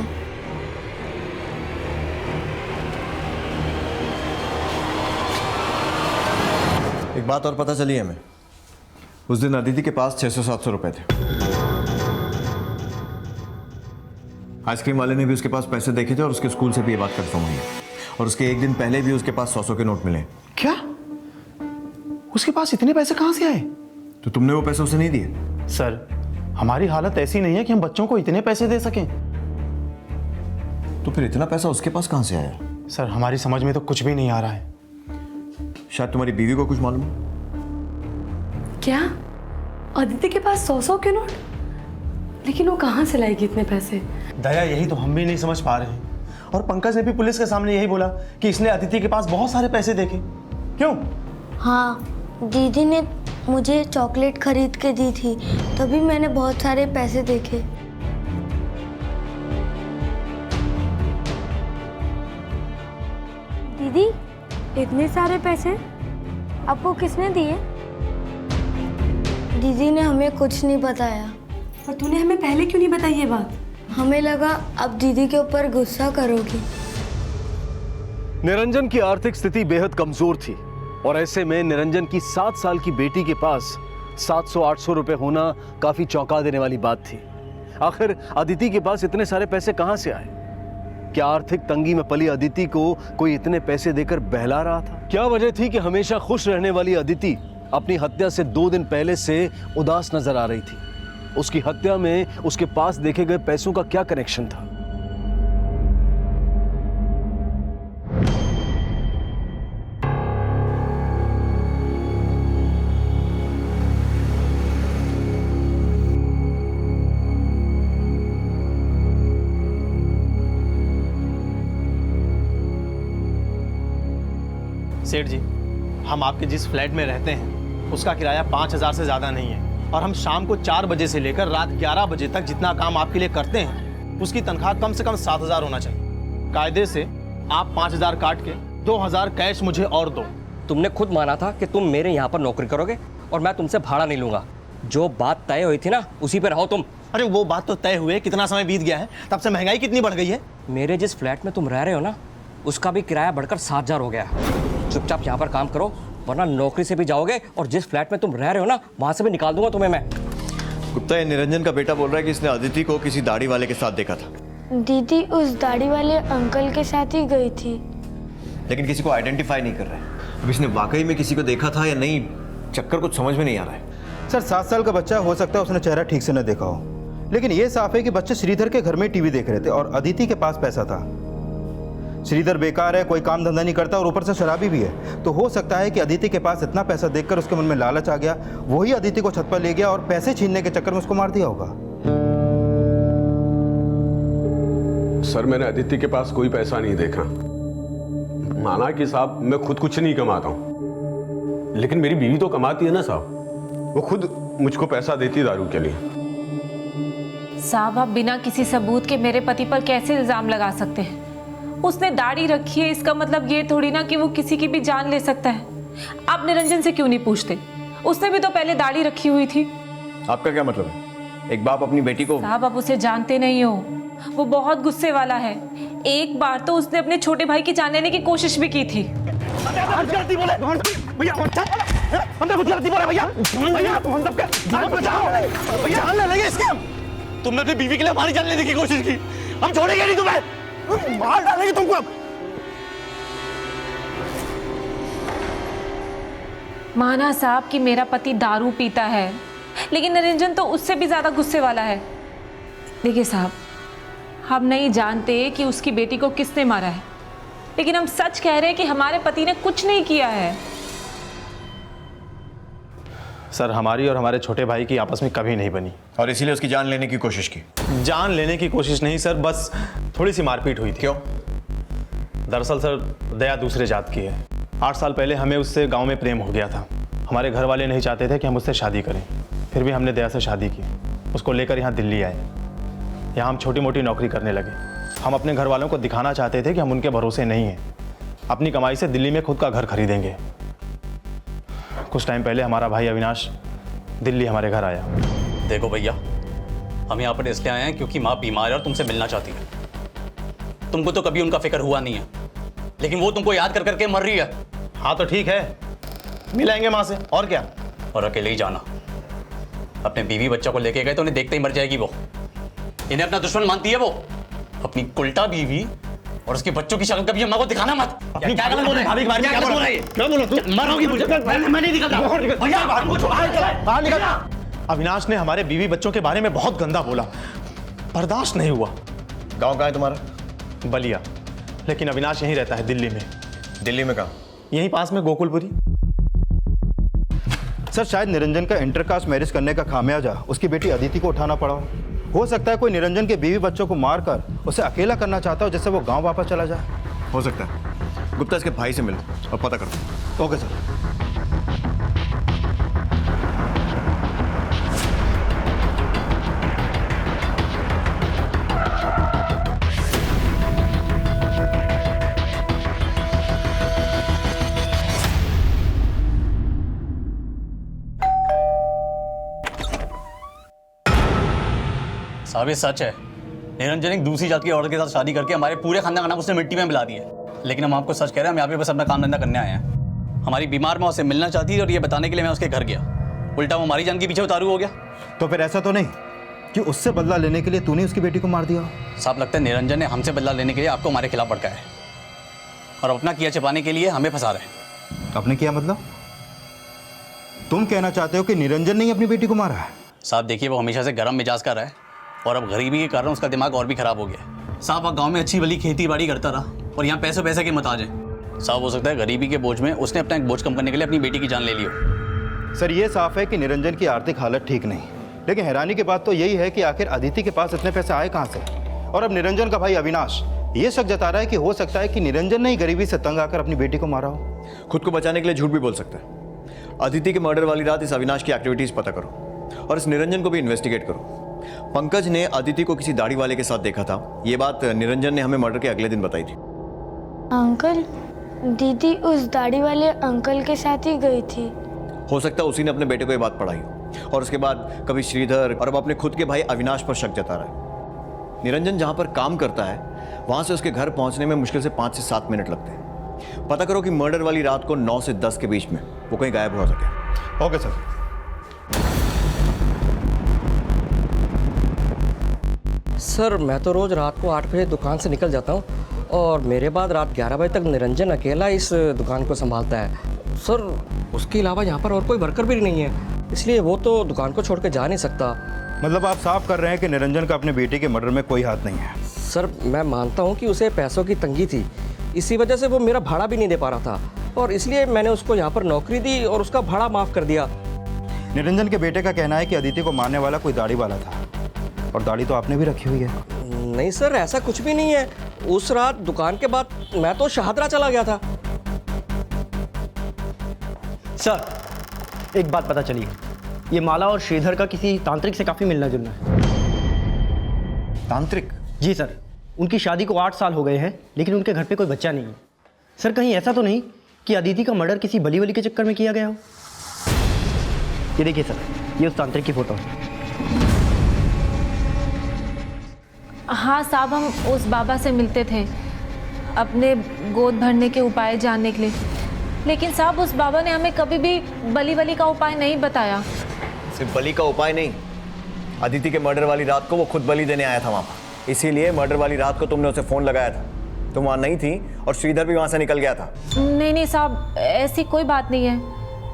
एक बात और पता चली हमें, उस दिन अदिति के पास 600-700 रुपए थे। आइसक्रीम वाले ने भी उसके पास पैसे देखे थे और उसके स्कूल से भी ये बात कंफर्म हुई है। और उसके एक दिन पहले भी उसके पास 100 के नोट मिले। क्या? उसके पास इतने पैसे कहाँ से आए? तो तुमने वो पैसे उसे नहीं दिए? सर, हमारी हालत ऐसी नहीं है कि हम बच्चों को इतने पैसे दे सकें। तो फिर इतना पैसा उसके पास कहाँ से आया? सर, हमारी समझ में तो कुछ भी नहीं आ रहा है। शायद तुम्हारी बीवी को कुछ मालूम है। क्या अदिति के पास 100 के नोट? लेकिन वो कहाँ से लाएगी इतने पैसे? दया, यही तो हम भी नहीं समझ पा रहे हैं। और पंकज ने भी पुलिस के सामने यही बोला कि इसने अदिति के पास बहुत सारे पैसे देखे। क्यों? हाँ, दीदी ने मुझे चॉकलेट खरीद के दी थी, तभी मैंने बहुत सारे पैसे देखे। दीदी, इतने सारे पैसे आपको किसने दिए? दीदी ने हमें कुछ नहीं बताया। और तूने हमें पहले क्यों नहीं बताई ये बात? हमें लगा अब दीदी के ऊपर गुस्सा करोगी। निरंजन की आर्थिक स्थिति बेहद कमजोर थी और ऐसे में निरंजन की 7 साल की बेटी के पास 700-800 रुपए होना काफी चौंका देने वाली बात थी। आखिर अदिति के पास इतने सारे पैसे कहां से आए? क्या आर्थिक तंगी में पली अदिति को कोई इतने पैसे देकर बहला रहा था? क्या वजह थी कि हमेशा खुश रहने वाली अदिति अपनी हत्या से 2 दिन पहले से उदास नजर आ रही थी? उसकी हत्या में उसके पास देखे गए पैसों का क्या कनेक्शन था? सेठ जी, हम आपके जिस फ्लैट में रहते हैं उसका किराया 5,000 से ज़्यादा नहीं है और हम शाम को 4 बजे से लेकर रात 11 बजे तक जितना काम आपके लिए करते हैं उसकी तनख्वाह कम से कम 7,000 होना चाहिए। कायदे से आप 5,000 काट के 2,000 कैश मुझे और दो। तुमने खुद माना था कि तुम मेरे यहाँ पर नौकरी करोगे और मैं तुमसे भाड़ा नहीं लूंगा। जो बात तय हुई थी ना उसी पे रहो तुम। अरे वो बात तो तय हुए, कितना समय बीत गया है, तब से महंगाई कितनी बढ़ गई है। मेरे जिस फ्लैट में तुम रह रहे हो ना उसका भी किराया बढ़कर 7,000 हो गया। चुपचाप यहाँ पर काम करो वरना नौकरी से भी जाओगे और जिस फ्लैट में तुम रह रहे हो ना वहां से भी निकाल दूंगा तुम्हें मैं। गुप्ता, ये निरंजन का बेटा बोल रहा है कि इसने अदिति को किसी दाढ़ी वाले के साथ देखा था। दीदी उस दाढ़ी वाले अंकल के साथ ही गई थी। लेकिन किसी को आइडेंटिफाई नहीं कर रहा है। अब इसने वाकई में किसी को देखा था या नहीं, चक्कर कुछ समझ में नहीं आ रहा है। सर 7 साल का बच्चा हो सकता है उसने चेहरा ठीक से न देखा हो, लेकिन ये साफ है कि बच्चे श्रीधर के घर में टीवी देख रहे थे और अदिति के पास पैसा था। श्रीधर बेकार है, कोई काम धंधा नहीं करता और ऊपर से शराबी भी है, तो हो सकता है कि अदिति के पास इतना पैसा देखकर उसके मन में लालच आ गया, वही अदिति को छत पर ले गया और पैसे छीनने के चक्कर में उसको मार दिया होगा। सर, मैंने अदिति के पास कोई पैसा नहीं देखा। माना कि साहब मैं खुद कुछ नहीं कमाता हूँ, लेकिन मेरी बीवी तो कमाती है ना साहब, वो खुद मुझको पैसा देती दारू के लिए। साहब, आप बिना किसी सबूत के मेरे पति पर कैसे इल्जाम लगा सकते हैं? उसने दाढ़ी रखी है, इसका मतलब ये थोड़ी ना कि वो किसी की भी जान ले सकता है। आप निरंजन से क्यों नहीं पूछते? उसने भी तो पहले दाढ़ी रखी हुई थी। आपका क्या मतलब है? एक बाप अपनी बेटी को। साहब, आप उसे जानते नहीं हो, वो बहुत गुस्से वाला है। एक बार तो उसने अपने छोटे भाई की जान लेने की कोशिश भी की थी। तुमने अपनी बीवी के लिए हमारी जान लेने की कोशिश की, हम छोड़ेंगे नहीं तुम्हें, मार डालेंगे तुमको। अब माना साहब कि मेरा पति दारू पीता है, लेकिन निरंजन तो उससे भी ज्यादा गुस्से वाला है। देखिए साहब, हम नहीं जानते कि उसकी बेटी को किसने मारा है, लेकिन हम सच कह रहे हैं कि हमारे पति ने कुछ नहीं किया है। सर, हमारी और हमारे छोटे भाई की आपस में कभी नहीं बनी और इसीलिए उसकी जान लेने की कोशिश की। जान लेने की कोशिश नहीं सर, बस थोड़ी सी मारपीट हुई थी। क्यों? दरअसल सर, दया दूसरे जात की है। 8 साल पहले हमें उससे गांव में प्रेम हो गया था। हमारे घर वाले नहीं चाहते थे कि हम उससे शादी करें, फिर भी हमने दया से शादी की। उसको लेकर यहाँ दिल्ली आए। यहाँ हम छोटी मोटी नौकरी करने लगे। हम अपने घर वालों को दिखाना चाहते थे कि हम उनके भरोसे नहीं हैं। अपनी कमाई से दिल्ली में खुद का घर खरीदेंगे। कुछ टाइम पहले हमारा भाई अविनाश दिल्ली हमारे घर आया। देखो भैया, हम यहाँ पर इसलिए आए हैं क्योंकि माँ बीमार है और तुमसे मिलना चाहती है। तुमको तो कभी उनका फिक्र हुआ नहीं है, लेकिन वो तुमको याद कर करके मर रही है। हाँ तो ठीक है, मिलाएंगे माँ से, और क्या। और अकेले ही जाना। अपने बीवी बच्चा को लेके गए तो उन्हें देखते ही मर जाएगी वो। इन्हें अपना दुश्मन मानती है वो। अपनी उल्टा बीवी और उसके बच्चों की शक्ल कभी अम्मा को दिखाना मत। अपनी क्या गलत बोल रहे हैं? भाभी के बारे में क्या बोल रहा है? क्या बोल रहा तू? मारोगी मुझे। मैं नहीं निकलता भैया, हमको छोड़ बाहर निकल। अविनाश ने हमारे बीवी बच्चों के बारे में बहुत गंदा बोला, बर्दाश्त नहीं हुआ। गांव कहाँ है तुम्हारा? बलिया, लेकिन अविनाश यहीं रहता है दिल्ली में। दिल्ली में कहाँ? यहीं पास में गोकुलपुरी। सर शायद निरंजन का इंटरकास्ट मैरिज करने का खामियाजा उसकी बेटी अदिति को उठाना पड़ा हो सकता है कोई निरंजन के बीवी बच्चों को मारकर उसे अकेला करना चाहता हो, जिससे वो गांव वापस चला जाए। हो सकता है। गुप्ता इसके भाई से मिलो और पता करो। Okay sir. साहब ये सच है, निरंजन एक दूसरी जात की औरत के साथ शादी करके हमारे पूरे खानदान का नाम उसने मिट्टी में मिला दिया है। लेकिन हम आपको सच कह रहे हैं, हम यहाँ पे बस अपना काम धंधा करने आए हैं। हमारी बीमार माँ उससे मिलना चाहती है और ये बताने के लिए मैं उसके घर गया, उल्टा वो हमारी जान के पीछे उतारू हो गया। तो फिर ऐसा तो नहीं कि उससे बदला लेने के लिए तूने उसकी बेटी को मार दिया? साहब लगता है निरंजन ने हमसे बदला लेने के लिए आपको हमारे खिलाफ भड़काया है और अपना किया छिपाने के लिए हमें फंसा रहे हैं। आपने किया मतलब? तुम कहना चाहते हो कि निरंजन ने ही अपनी बेटी को मारा है? साहब देखिए, वो हमेशा से गर्म मिजाज का रहा है और अब गरीबी के कारण उसका दिमाग और भी खराब हो गया। साहब गांव में अच्छी भली खेती बाड़ी करता रहा और यहाँ पैसे के मत आ जाए। साहब हो सकता है गरीबी के बोझ में उसने अपना एक बोझ कम करने के लिए अपनी बेटी की जान ले ली हो। सर ये साफ है कि निरंजन की आर्थिक हालत ठीक नहीं, लेकिन हैरानी की बात तो यही है कि आखिर अदिति के पास इतने पैसे आए कहाँ से? और अब निरंजन का भाई अविनाश ये शक जता रहा है कि हो सकता है कि निरंजन ने ही गरीबी से तंग आकर अपनी बेटी को मारा हो। खुद को बचाने के लिए झूठ भी बोल सकता है। अदिति के मर्डर वाली रात इस अविनाश की एक्टिविटीज पता करो और इस निरंजन को भी इन्वेस्टिगेट करो। पंकज ने अदिति को किसी दाढ़ी वाले के साथ देखा था, ये बात निरंजन ने हमें मर्डर के अगले दिन बताई थी। अंकल, दीदी उस दाढ़ी वाले अंकल के साथ ही गई थी। हो सकता है उसी ने अपने बेटे को ये बात पढ़ाई हो और उसके बाद कभी श्रीधर और अब अपने खुद के भाई अविनाश पर शक जता रहा है। निरंजन जहां पर काम करता है वहां से उसके घर पहुंचने में मुश्किल से 5 से 7 मिनट लगते हैं। पता करो कि मर्डर वाली रात को 9 से 10 के बीच में वो कहीं गायब हो सके। Okay sir. सर मैं तो रोज़ रात को 8 बजे दुकान से निकल जाता हूँ और मेरे बाद रात 11 बजे तक निरंजन अकेला इस दुकान को संभालता है। सर उसके अलावा यहाँ पर और कोई वर्कर भी नहीं है, इसलिए वो तो दुकान को छोड़ के जा नहीं सकता। मतलब आप साफ कर रहे हैं कि निरंजन का अपने बेटे के मर्डर में कोई हाथ नहीं है? सर मैं मानता हूँ कि उसे पैसों की तंगी थी, इसी वजह से वो मेरा भाड़ा भी नहीं दे पा रहा था और इसलिए मैंने उसको यहाँ पर नौकरी दी और उसका भाड़ा माफ़ कर दिया। निरंजन के बेटे का कहना है कि अदिति को मारने वाला कोई दाढ़ी वाला था और दाढ़ी तो आपने भी रखी हुई है। नहीं सर ऐसा कुछ भी नहीं है, उस रात दुकान के बाद मैं तो शाहदरा चला गया था। सर एक बात पता चली, ये माला और श्रीधर का किसी तांत्रिक से काफ़ी मिलना जुलना है। तांत्रिक? जी सर, उनकी शादी को 8 साल हो गए हैं लेकिन उनके घर पे कोई बच्चा नहीं है। सर कहीं ऐसा तो नहीं कि अदिति का मर्डर किसी बली वली के चक्कर में किया गया हो? ये देखिए सर, ये उस तांत्रिक की फोटो है। हाँ साहब, हम उस बाबा से मिलते थे अपने गोद भरने के उपाय जानने के लिए, लेकिन साहब उस बाबा ने हमें कभी भी बली वली का उपाय नहीं बताया। सिर्फ बली का उपाय नहीं, अदिति के मर्डर वाली रात को वो खुद बलि देने आया था वहाँ पर, इसीलिए मर्डर वाली रात को तुमने उसे फ़ोन लगाया था। तुम वहाँ नहीं थी और श्रीधर भी वहाँ से निकल गया था। नहीं साहब, ऐसी कोई बात नहीं है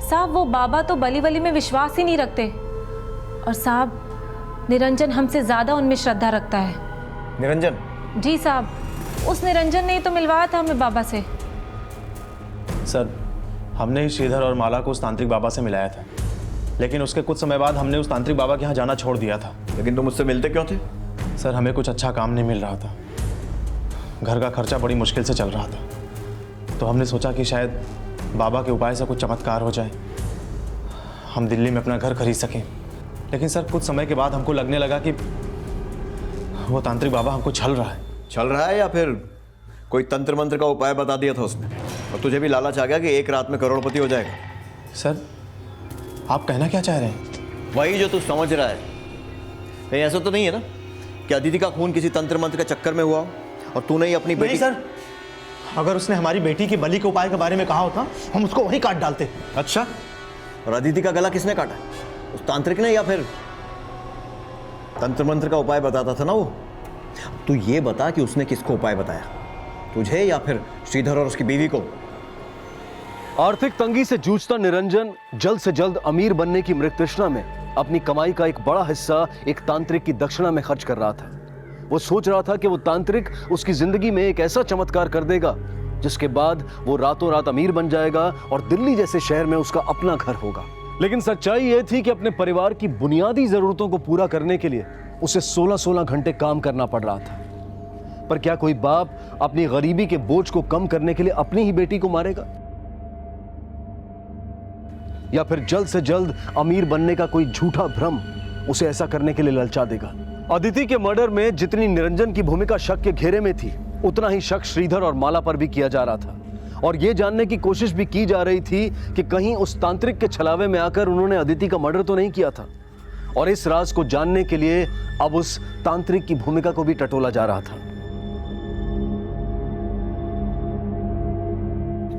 साहब, वो बाबा तो बली वली में विश्वास ही नहीं रखते और साहब निरंजन हमसे ज़्यादा उनमें श्रद्धा रखता है। निरंजन? जी साहब, उस निरंजन ने ही तो मिलवाया था हमें बाबा से। सर हमने ही श्रीधर और माला को उस तांत्रिक बाबा से मिलाया था, लेकिन उसके कुछ समय बाद हमने उस तांत्रिक बाबा के यहाँ जाना छोड़ दिया था। लेकिन तुम मुझसे मिलते क्यों थे? सर हमें कुछ अच्छा काम नहीं मिल रहा था, घर का खर्चा बड़ी मुश्किल से चल रहा था, तो हमने सोचा कि शायद बाबा के उपाय से कुछ चमत्कार हो जाए, हम दिल्ली में अपना घर खरीद सकें। लेकिन सर कुछ समय के बाद हमको लगने लगा कि वो तांत्रिक बाबा हमको छल रहा है। छल रहा है या फिर कोई तंत्र मंत्र का उपाय बता दिया था उसने और तुझे भी लालच आ गया कि एक रात में करोड़पति हो जाएगा? सर आप कहना क्या चाह रहे हैं? वही जो तू समझ रहा है। कहीं ऐसा तो नहीं है ना कि अदिति का खून किसी तंत्र मंत्र के चक्कर में हुआ और तूने ही अपनी बेटी? नहीं सर, अगर उसने हमारी बेटी की बलि के उपाय के बारे में कहा होता हम उसको वहीं काट डालते। अच्छा, और अदिति का गला किसने काटा? उस तांत्रिक ने या फिर तंत्र मंत्र का उपाय बताता था ना वो? तू ये बता कि उसने किसको उपाय बताया, तुझे या फिर श्रीधर और उसकी बीवी को? आर्थिक तंगी से जूझता निरंजन जल्द से जल्द अमीर बनने की मृत तृष्णा में अपनी कमाई का एक बड़ा हिस्सा एक तांत्रिक की दक्षिणा में खर्च कर रहा था। वो सोच रहा था कि वो तांत्रिक उसकी जिंदगी में एक ऐसा चमत्कार कर देगा जिसके बाद वो रातों रात अमीर बन जाएगा और दिल्ली जैसे शहर में उसका अपना घर होगा। लेकिन सच्चाई ये थी कि अपने परिवार की बुनियादी जरूरतों को पूरा करने के लिए उसे 16-16 घंटे काम करना पड़ रहा था। पर क्या कोई बाप अपनी गरीबी के बोझ को कम करने के लिए अपनी ही बेटी को मारेगा? या फिर जल्द से जल्द अमीर बनने का कोई झूठा भ्रम उसे ऐसा करने के लिए ललचा देगा? अदिति के मर्डर में जितनी निरंजन की भूमिका शक के घेरे में थी, उतना ही शक श्रीधर और माला पर भी किया जा रहा था। और यह जानने की कोशिश भी की जा रही थी कि कहीं उस तांत्रिक के छलावे में आकर उन्होंने अदिति का मर्डर तो नहीं किया था। और इस राज को जानने के लिए अब उस तांत्रिक की भूमिका को भी टटोला जा रहा था।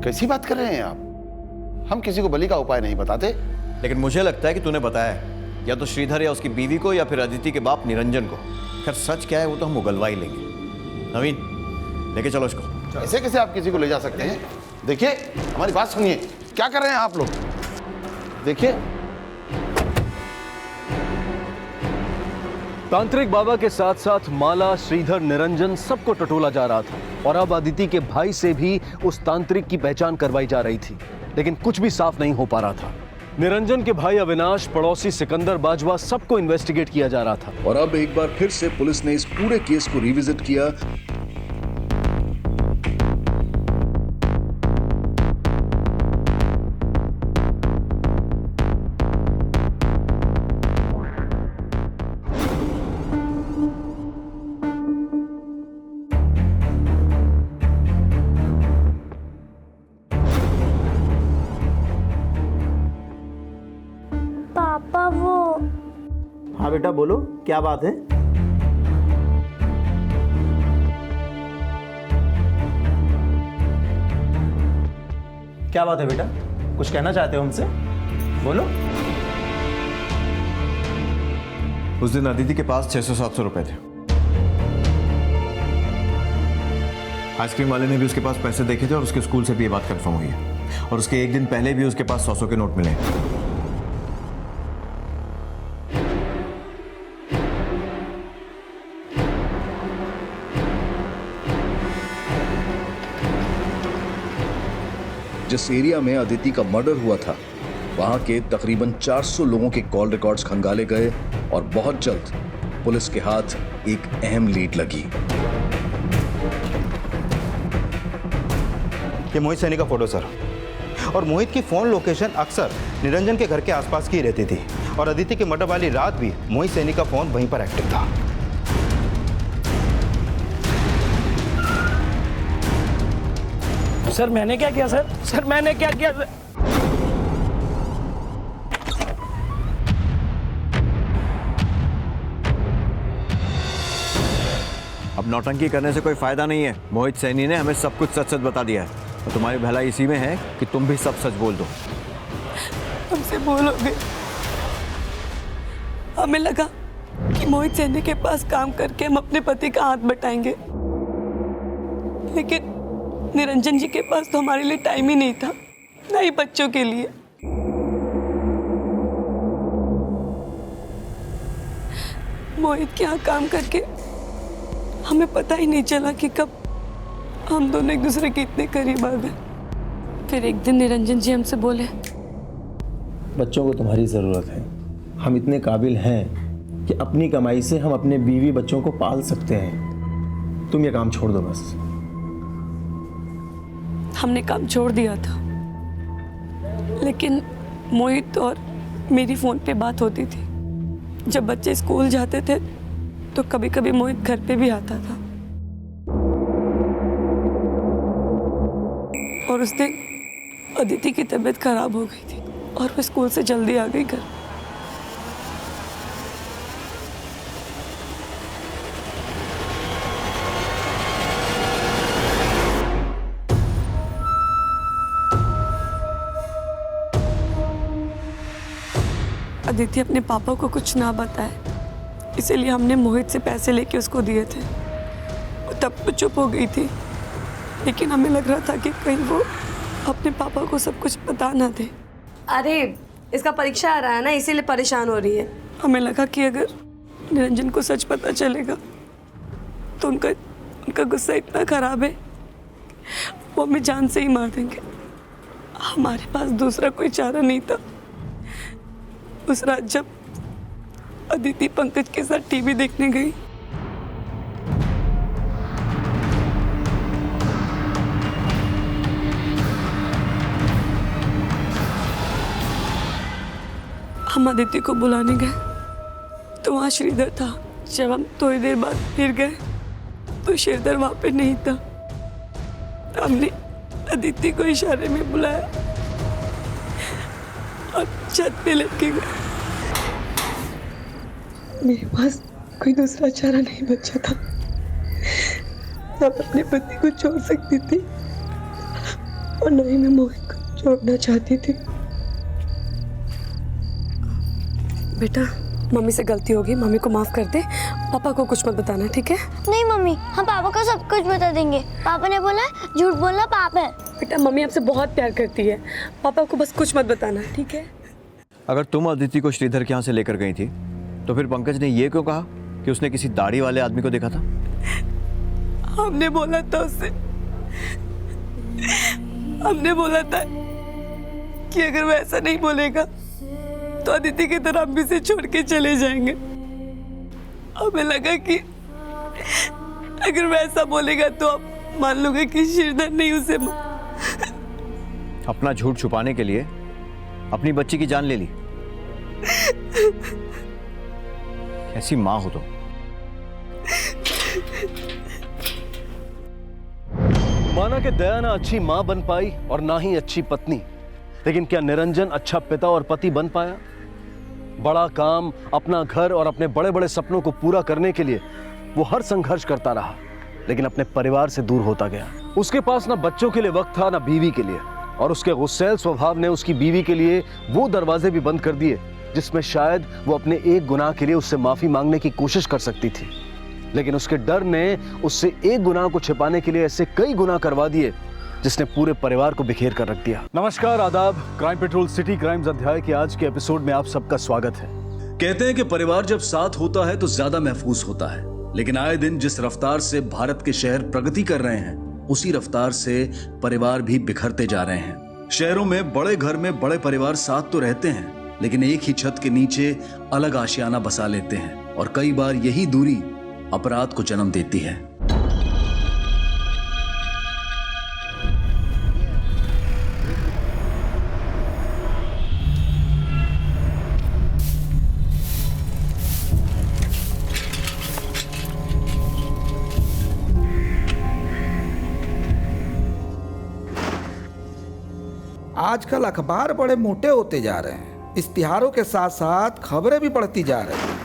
कैसी बात कर रहे हैं आप? हम किसी को बलि का उपाय नहीं बताते। लेकिन मुझे लगता है कि तूने बताया है, या तो श्रीधर या उसकी बीवी को या फिर अदिति के बाप निरंजन को। खैर सच क्या है वो तो हम उगलवा ही लेंगे। नवीन लेके चलो इसको। ऐसे कैसे आप किसी को ले जा सकते हैं? देखिए हमारी बात सुनिए, क्या कर रहे हैं आप लोग? देखिए तांत्रिक बाबा के साथ साथ माला, श्रीधर, निरंजन सबको टटोला जा रहा था और अब अदिति के भाई से भी उस तांत्रिक की पहचान करवाई जा रही थी। लेकिन कुछ भी साफ नहीं हो पा रहा था। निरंजन के भाई अविनाश, पड़ोसी सिकंदर बाजवा, सबको इन्वेस्टिगेट किया जा रहा था। और अब एक बार फिर से पुलिस ने इस पूरे केस को रिविजिट किया। पापा वो हाँ बेटा बोलो, क्या बात है? क्या बात है बेटा, कुछ कहना चाहते हो हमसे? बोलो। उस दिन अदिति के पास 600-700 रुपए थे। आइसक्रीम वाले ने भी उसके पास पैसे देखे थे और उसके स्कूल से भी ये बात कंफर्म हुई है। और उसके एक दिन पहले भी उसके पास 100 के नोट मिले। जिस एरिया में अदिति का मर्डर हुआ था, वहां के तकरीबन 400 लोगों के कॉल रिकॉर्ड्स खंगाले गए और बहुत जल्द पुलिस के हाथ एक अहम लीड लगी। ये मोहित सैनी का फोटो सर, और मोहित की फोन लोकेशन अक्सर निरंजन के घर के आसपास की रहती थी और अदिति के मर्डर वाली रात भी मोहित सैनी का फोन वहीं पर एक्टिव था। सर मैंने क्या किया सर? सर मैंने क्या किया सर? अब नौटंकी करने से कोई फायदा नहीं है। मोहित सैनी ने हमें सब कुछ सच सच बता दिया है और तुम्हारी भलाई इसी में है कि तुम भी सब सच बोल दो। हमसे बोलोगे? हमें लगा कि मोहित सैनी के पास काम करके हम अपने पति का हाथ बटाएंगे, लेकिन निरंजन जी के पास तो हमारे लिए टाइम ही नहीं था, ना ही बच्चों के लिए। मोहित के यहाँ काम करके हमें पता ही नहीं चला कि कब हम दोनों एक दूसरे के इतने करीब आ गए। फिर एक दिन निरंजन जी हमसे बोले, बच्चों को तुम्हारी ज़रूरत है। हम इतने काबिल हैं कि अपनी कमाई से हम अपने बीवी बच्चों को पाल सकते हैं। तुम ये काम छोड़ दो बस। हमने काम छोड़ दिया था, लेकिन मोहित और मेरी फ़ोन पे बात होती थी। जब बच्चे स्कूल जाते थे तो कभी कभी मोहित घर पे भी आता था। और उस दिन अदिति की तबीयत खराब हो गई थी और वो स्कूल से जल्दी आ गई घर। अदिति अपने पापा को कुछ ना बताए, इसीलिए हमने मोहित से पैसे लेके उसको दिए थे। तब तो चुप हो गई थी, लेकिन हमें लग रहा था कि कहीं वो अपने पापा को सब कुछ बता ना दे। अरे इसका परीक्षा आ रहा है ना, इसीलिए परेशान हो रही है। हमें लगा कि अगर निरंजन को सच पता चलेगा तो उनका गुस्सा इतना खराब है वो हमें जान से ही मार देंगे। हमारे पास दूसरा कोई चारा नहीं था। उस रात जब अदिति पंकज के साथ टीवी देखने गई, हम अदिति को बुलाने गए तो वहाँ श्रीधर था। जब हम थोड़ी देर बाद फिर गए तो श्रीधर वहाँ पे नहीं था। हमने अदिति को इशारे में बुलाया और छत पे लटके गए। मेरे पास कोई दूसरा चारा नहीं बचा था। न अपने पति को छोड़ सकती थी और न ही मैं मोहित को छोड़ना चाहती थी। बेटा, मम्मी से गलती होगी, मम्मी को माफ कर दे। पापा को कुछ मत बताना, ठीक है? नहीं मम्मी, हम पापा को सब कुछ बता देंगे। पापा ने बोला झूठ बोलना पाप है। बेटा, मम्मी आपसे बहुत प्यार करती है, पापा को बस कुछ मत बताना, ठीक है? अगर तुम अदिति को श्रीधर के यहाँ से लेकर गई थी तो फिर पंकज ने ये क्यों कहा कि उसने किसी दाढ़ी वाले आदमी को देखा था? हमने बोला था उससे, हमने बोला था कि अगर वो ऐसा नहीं बोलेगा तो अदिति की तरह हम भी से छोड़ के चले जाएंगे। हमें लगा कि अगर वो ऐसा बोलेगा तो आप मान लोगे कि श्रीधर नहीं उसे अपना झूठ छुपाने के लिए अपनी बच्ची की जान ले ली। ऐसी माँ हो तो। माना कि दया ना अच्छी माँ बन पाई और ना ही अच्छी पत्नी, लेकिन क्या निरंजन अच्छा पिता और पति बन पाया? बड़ा काम, अपना घर और अपने बड़े बड़े सपनों को पूरा करने के लिए वो हर संघर्ष करता रहा, लेकिन अपने परिवार से दूर होता गया। उसके पास ना बच्चों के लिए वक्त था, ना बीवी के लिए, और उसके गुस्सैल स्वभाव ने उसकी बीवी के लिए वो दरवाजे भी बंद कर दिए जिसमें शायद वो अपने एक गुनाह के लिए उससे माफी मांगने की कोशिश कर सकती थी। लेकिन उसके डर ने उससे एक गुनाह को छिपाने के लिए ऐसे कई गुनाह करवा दिए जिसने पूरे परिवार को बिखेर कर रख दिया। नमस्कार, आदाब। क्राइम पेट्रोल सिटी क्राइम्स अध्याय के आज के एपिसोड में आप सबका स्वागत है। कहते हैं कि परिवार जब साथ होता है तो ज्यादा महफूज होता है, लेकिन आए दिन जिस रफ्तार से भारत के शहर प्रगति कर रहे हैं उसी रफ्तार से परिवार भी बिखरते जा रहे हैं। शहरों में बड़े घर में बड़े परिवार साथ तो रहते हैं, लेकिन एक ही छत के नीचे अलग आशियाना बसा लेते हैं, और कई बार यही दूरी अपराध को जन्म देती है। आजकल अखबार बड़े मोटे होते जा रहे हैं। इश्तिहारों के साथ साथ खबरें भी बढ़ती जा रही हैं।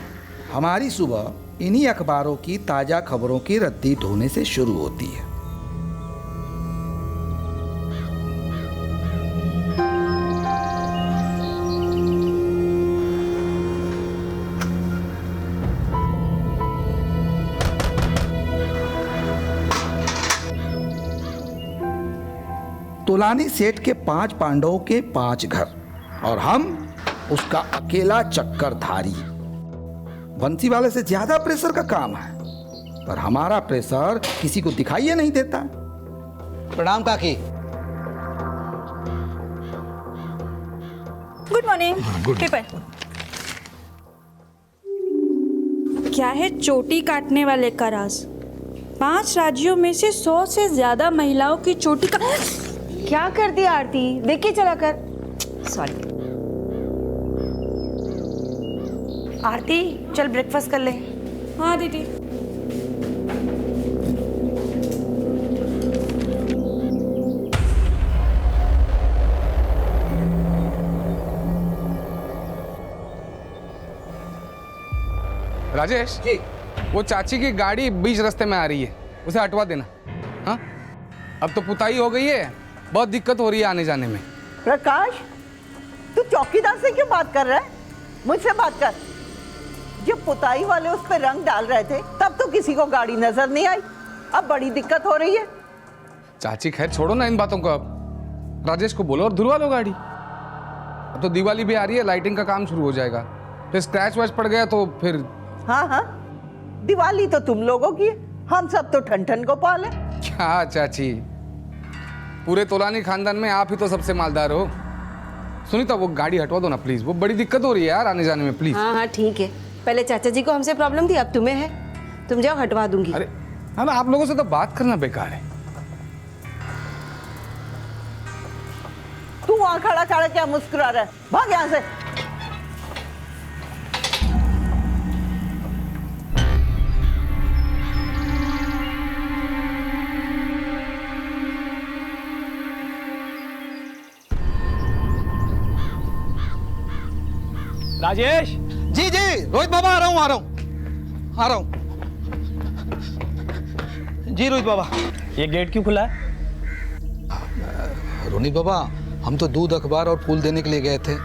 हमारी सुबह इन्हीं अखबारों की ताज़ा खबरों की रद्दी ढोने से शुरू होती है। तुलानी सेठ के 5 पांडवों के 5 घर और हम उसका अकेला चक्करधारी। बंसी वाले से ज्यादा प्रेशर का काम है, पर हमारा प्रेशर किसी को दिखाई नहीं देता। प्रणाम काकी। Good morning. पेपर क्या है चोटी काटने वाले का राज? 5 राज्यों में से 100 से ज्यादा महिलाओं की चोटी का क्या कर दी आरती? देखिए चला कर। सॉरी आरती, चल ब्रेकफास्ट कर ले। हाँ दीदी। राजेश जी, वो चाची की गाड़ी बीच रास्ते में आ रही है, उसे हटवा देना। हाँ, अब तो पुताई हो गई है, बहुत दिक्कत हो रही है आने जाने में। प्रकाश, तू चौकीदार से क्यों बात कर रहा है? मुझसे बात कर। जब पुताई वाले उस पर रंग डाल रहे थे तब तो किसी को गाड़ी नजर नहीं आई, अब बड़ी दिक्कत हो रही है। चाची खैर छोड़ो ना इन बातों को, अब राजेश को बोलो और धुलवा लो गाड़ी। अब तो दिवाली भी आ रही है, लाइटिंग का काम शुरू हो जाएगा, फिर स्क्रैच वैच पड़ गया तो फिर। हाँ हाँ, दिवाली तो तुम लोगों की है, हम सब तो ठन ठन गोपाल है। क्या चाची, पूरे तोलानी खानदान में आप ही तो सबसे मालदार हो। सुनीता वो गाड़ी हटवा दो ना प्लीज, वो बड़ी दिक्कत हो रही है यार आने जाने में प्लीज। हाँ हाँ ठीक है, पहले चाचा जी को हमसे प्रॉब्लम थी, अब तुम्हें है, तुम जाओ हटवा दूंगी। अरे हाँ ना, आप लोगों से तो बात करना बेकार है। तू वहां खड़ा खड़ा क्या मुस्कुरा रहा है, भाग यहाँ से। राजेश। जी जी रोहित बाबा, आ रहा हूँ आ रहा हूँ। जी रोहित बाबा, ये गेट क्यों खुला है? रोनित बाबा, हम तो दूध अखबार और फूल देने के लिए गए थे।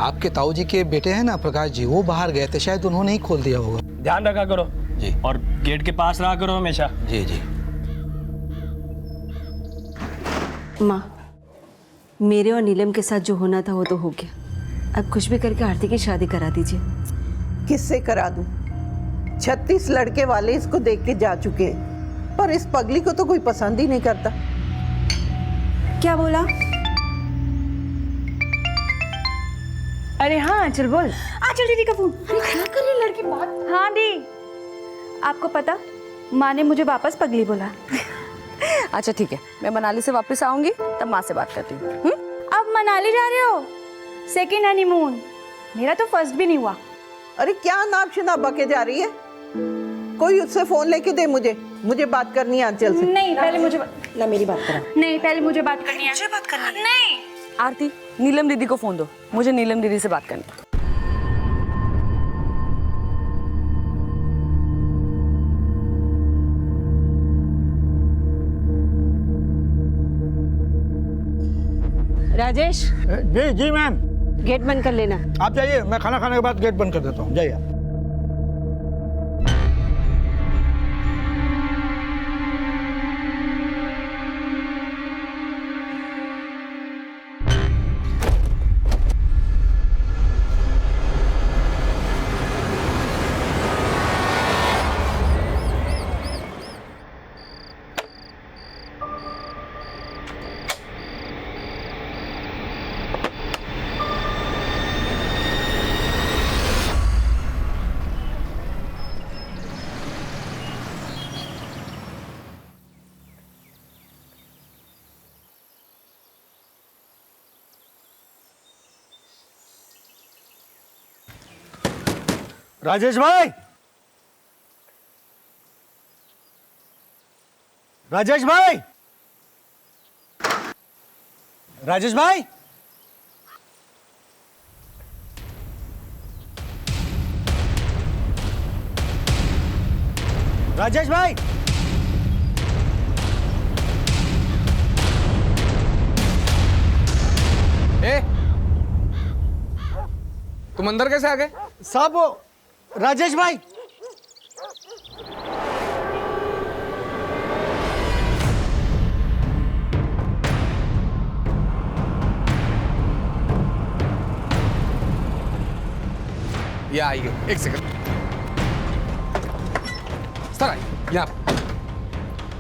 आपके ताऊ जी के बेटे हैं ना प्रकाश जी, वो बाहर गए थे, शायद उन्होंने ही खोल दिया होगा। ध्यान रखा करो जी, और गेट के पास रहा करो हमेशा। जी जी। माँ, मेरे और नीलम के साथ जो होना था वो तो हो गया, अब कुछ भी करके आरती की शादी करा दीजिए। किससे करा दूं? 36 लड़के वाले इसको देख के जा चुके हैं, पर इस पगली को तो कोई पसंद ही नहीं करता। क्या बोला? अरे हाँ चल बोल। आंचल दीदी का फोन। अरे क्या कर रही लड़की बात? हाँ दी, आपको पता, माँ ने मुझे वापस पगली बोला। अच्छा ठीक है, मैं मनाली से वापस आऊंगी तब माँ से बात करती हूँ। अब मनाली जा रहे हो? सेकेंड हनीमून, मेरा तो फर्स्ट भी नहीं हुआ। अरे क्या नाप शनाप बके जा रही है? कोई उससे फोन लेके दे, मुझे बात करनी है आंचल से। नहीं पहले मुझे ला मेरी बात करा। नहीं पहले मुझे बात करनी है। मुझे बात करनी है। नहीं आरती, नीलम दीदी को फोन दो, मुझे नीलम दीदी से बात करनी है। राजेश। जी जी मैम। गेट बंद कर लेना। आप जाइए, मैं खाना खाने के बाद गेट बंद कर देता हूँ, जाइए आप। राजेश भाई, राजेश भाई, राजेश भाई, राजेश भाई, ए, तुम अंदर कैसे आ गए? साहब वो राजेश भाई। ये आइए, एक सेकंड। सर आइए, यहाँ